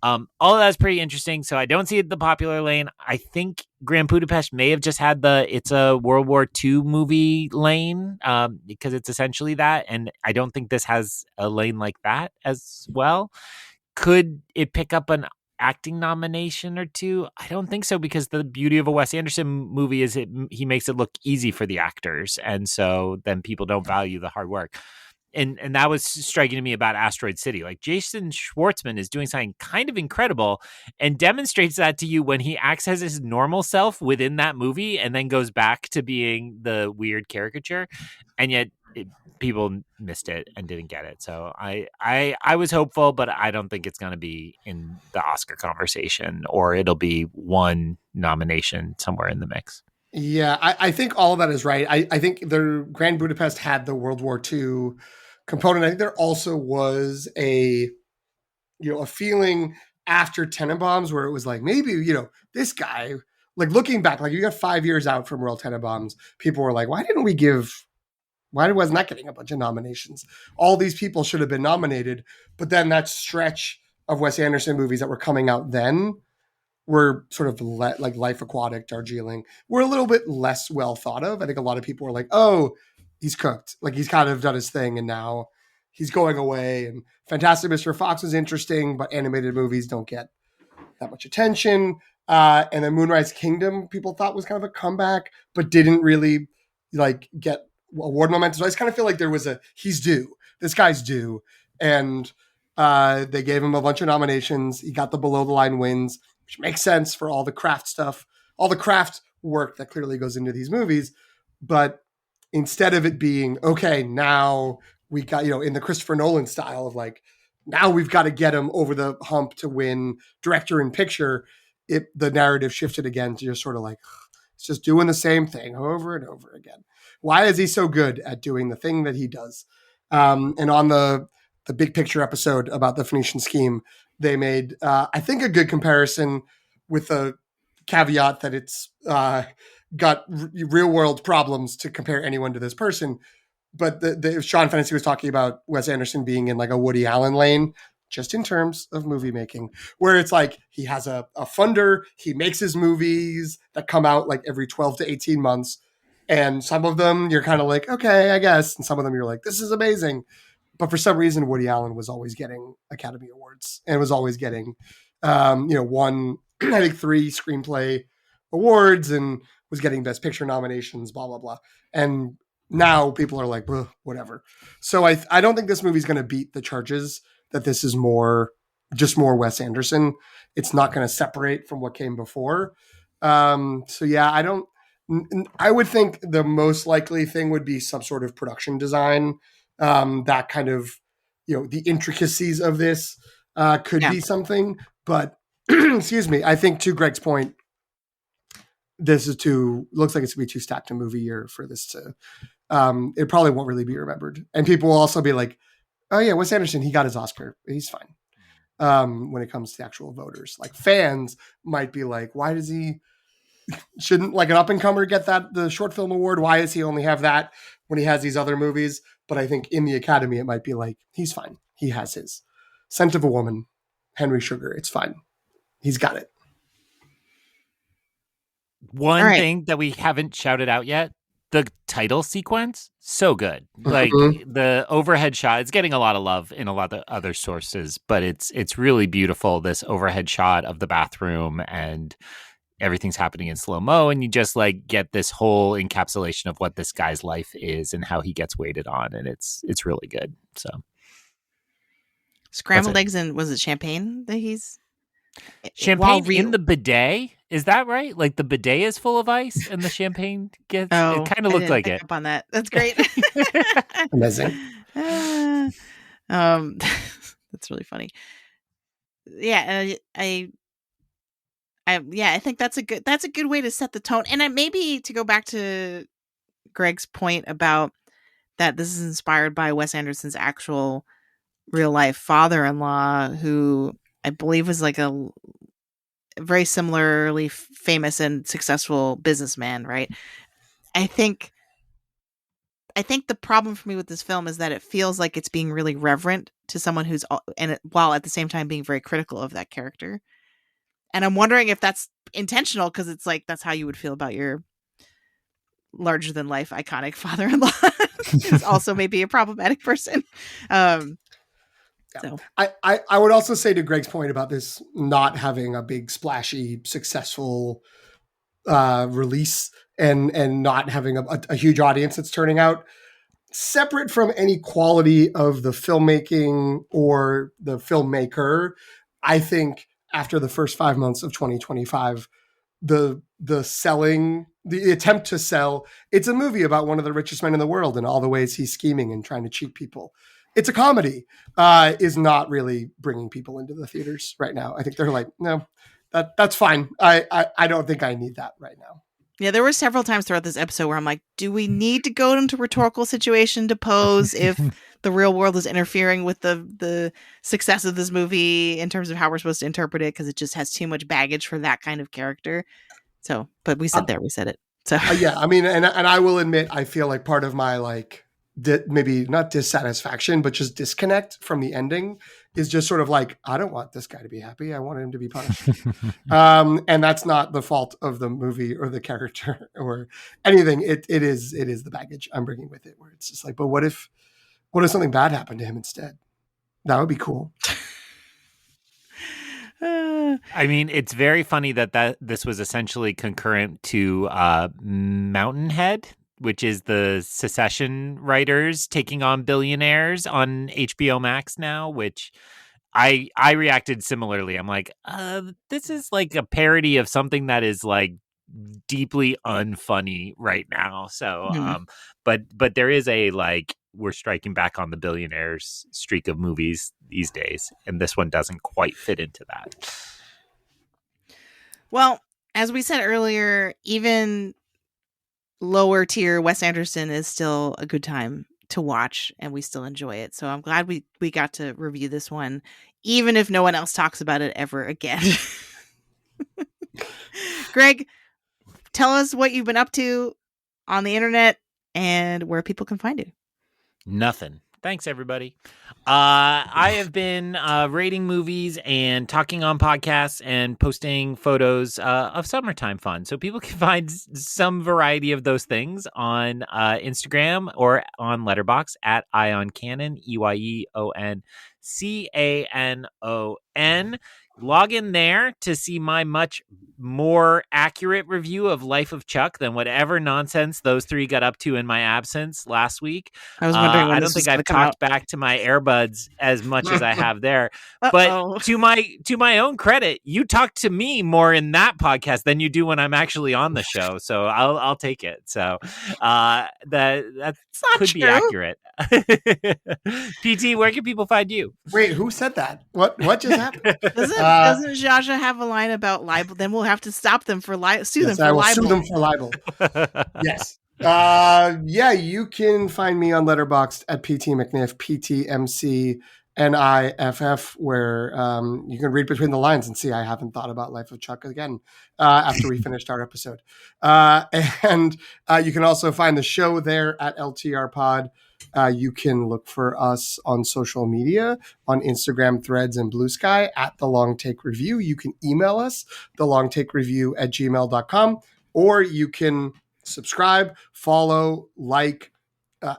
all of that's pretty interesting. So I don't see it the popular lane. I think Grand Budapest may have just had it's a World War II movie lane because it's essentially that. And I don't think this has a lane like that as well. Could it pick up an acting nomination or 2? I don't think so, because the beauty of a Wes Anderson movie is he makes it look easy for the actors. And so then people don't value the hard work. And that was striking to me about Asteroid City. Like, Jason Schwartzman is doing something kind of incredible and demonstrates that to you when he acts as his normal self within that movie and then goes back to being the weird caricature. And yet people missed it and didn't get it. So I was hopeful, but I don't think it's going to be in the Oscar conversation, or it'll be one nomination somewhere in the mix. Yeah, I think all of that is right. I think the Grand Budapest had the World War II component. I think there also was a feeling after Tenenbaums where it was like, maybe, this guy, like, looking back, like, you got 5 years out from Royal Tenenbaums, people were like, why wasn't that getting a bunch of nominations? All these people should have been nominated. But then that stretch of Wes Anderson movies that were coming out then were sort of like Life Aquatic, Darjeeling, were a little bit less well thought of. I think a lot of people were like, oh, he's cooked. Like he's kind of done his thing and now he's going away. And Fantastic Mr. Fox was interesting, but animated movies don't get that much attention. And then Moonrise Kingdom, people thought was kind of a comeback, but didn't really like get award momentum. So I just kind of feel like there was he's due. This guy's due. And they gave him a bunch of nominations. He got the below the line wins, which makes sense for all the craft stuff, all the craft work that clearly goes into these movies. But instead of it being, okay, now we got, in the Christopher Nolan style of like, now we've got to get him over the hump to win director and picture, the narrative shifted again to just sort of like, it's just doing the same thing over and over again. Why is he so good at doing the thing that he does? And on the big picture episode about the Phoenician Scheme, they made, I think, a good comparison with a caveat that it's got real world problems to compare anyone to this person. But Sean Fennessy was talking about Wes Anderson being in like a Woody Allen lane, just in terms of movie making, where it's like he has a funder, he makes his movies that come out like every 12 to 18 months. And some of them you're kind of like, okay, I guess. And some of them you're like, this is amazing. But for some reason, Woody Allen was always getting Academy Awards and was always getting, won, I think 3 screenplay awards and was getting Best Picture nominations, blah, blah, blah. And now people are like, whatever. So I don't think this movie's going to beat the charges that this is just more Wes Anderson. It's not going to separate from what came before. So yeah, I would think the most likely thing would be some sort of production design. That kind of, the intricacies of this could be something, but excuse me. I think to Greg's point, looks like it's gonna be too stacked a movie year for this to, it probably won't really be remembered. And people will also be like, oh yeah, Wes Anderson, he got his Oscar. He's fine. When it comes to actual voters, like fans might be like, why does he, shouldn't like an up and comer get the short film award? Why does he only have that when he has these other movies? But I think in the Academy, it might be like, he's fine. He has his Scent of a Woman, Henry Sugar. It's fine. He's got it. One thing that we haven't shouted out yet, the title sequence, so good. Like the overhead shot, it's getting a lot of love in a lot of other sources, but it's really beautiful. This overhead shot of the bathroom and everything's happening in slow-mo, and you just like get this whole encapsulation of what this guy's life is and how he gets waited on, and it's really good. So scrambled eggs, and was it champagne that he's champagne in the bidet? Is that right? Like the bidet is full of ice and the champagne gets it kind of looked like it. Up on that. That's great. Amazing. That's really funny. Yeah, I think that's a good way to set the tone. And maybe to go back to Greg's point about that this is inspired by Wes Anderson's actual real life father-in-law, who I believe was like a very similarly famous and successful businessman, right? I think the problem for me with this film is that it feels like it's being really reverent to someone while at the same time being very critical of that character. And I'm wondering if that's intentional, because it's like that's how you would feel about your larger than life iconic father-in-law, who's also maybe a problematic person. So I would also say to Greg's point about this not having a big splashy successful release and not having a huge audience that's turning out, separate from any quality of the filmmaking or the filmmaker, I think after the first 5 months of 2025, the attempt to sell, it's a movie about one of the richest men in the world and all the ways he's scheming and trying to cheat people. It's a comedy, is not really bringing people into the theaters right now. I think they're like, no, that's fine. I don't think I need that right now. Yeah, there were several times throughout this episode where I'm like, do we need to go into a rhetorical situation to pose if the real world is interfering with the success of this movie in terms of how we're supposed to interpret it, because it just has too much baggage for that kind of character. So, but we said it. So yeah, I mean, and I will admit, I feel like part of my like maybe not dissatisfaction, but just disconnect from the ending is just sort of like, I don't want this guy to be happy. I want him to be punished. And that's not the fault of the movie or the character or anything. It is the baggage I'm bringing with it, where it's just like, but what if something bad happened to him instead? That would be cool. I mean, it's very funny that this was essentially concurrent to Mountainhead, which is the Secession writers taking on billionaires on HBO Max now, which I reacted similarly. I'm like, this is like a parody of something that is like deeply unfunny right now. So, but there is a like, we're striking back on the billionaires streak of movies these days, and this one doesn't quite fit into that. Well, as we said earlier, even lower tier Wes Anderson is still a good time to watch, and we still enjoy it. So I'm glad we got to review this one, even if no one else talks about it ever again. Greg, tell us what you've been up to on the internet and where people can find you. Nothing. Thanks, everybody. I have been rating movies and talking on podcasts and posting photos of summertime fun. So people can find some variety of those things on Instagram or on Letterboxd at EyonCanon, EYEONCANON. Log in there to see my much more accurate review of Life of Chuck than whatever nonsense those three got up to in my absence last week. I was wondering when I don't think I've talked back to my earbuds as much as I have there. But to my own credit, you talk to me more in that podcast than you do when I'm actually on the show. So I'll take it. So that could be accurate. PT, where can people find you? Wait, who said that? What just happened? Doesn't Zsa Zsa have a line about libel? Then we'll have to stop them for sue them for libel. Sue them for libel. Yes. Yeah, you can find me on Letterboxd at PT McNiff, PTMCNIFF, where you can read between the lines and see I haven't thought about Life of Chuck again after we finished our episode. And you can also find the show there at LTR Pod. You can look for us on social media, on Instagram, Threads, and Blue Sky at The Long Take Review. You can email us, thelongtakereview@gmail.com, or you can subscribe, follow, like,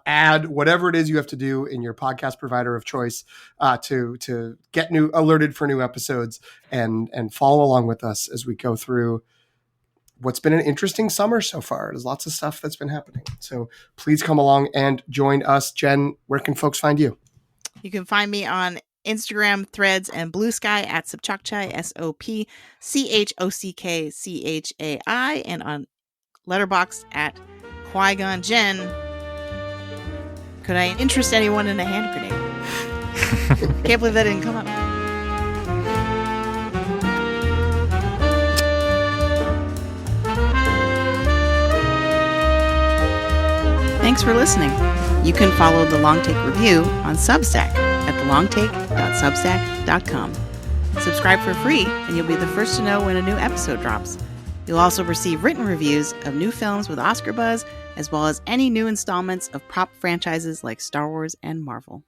add, whatever it is you have to do in your podcast provider of choice to get alerted for new episodes and follow along with us as we go through what's been an interesting summer so far. There's lots of stuff that's been happening. So please come along and join us. Jen, where can folks find you? You can find me on Instagram, Threads, and Blue Sky at Sopchockchai, SOPCHOCKCHAI, and on Letterboxd at Qui-Gon Jen. Could I interest anyone in a hand grenade? Can't believe that didn't come up. Thanks for listening. You can follow The Long Take Review on Substack at thelongtake.substack.com. Subscribe for free, and you'll be the first to know when a new episode drops. You'll also receive written reviews of new films with Oscar buzz, as well as any new installments of prop franchises like Star Wars and Marvel.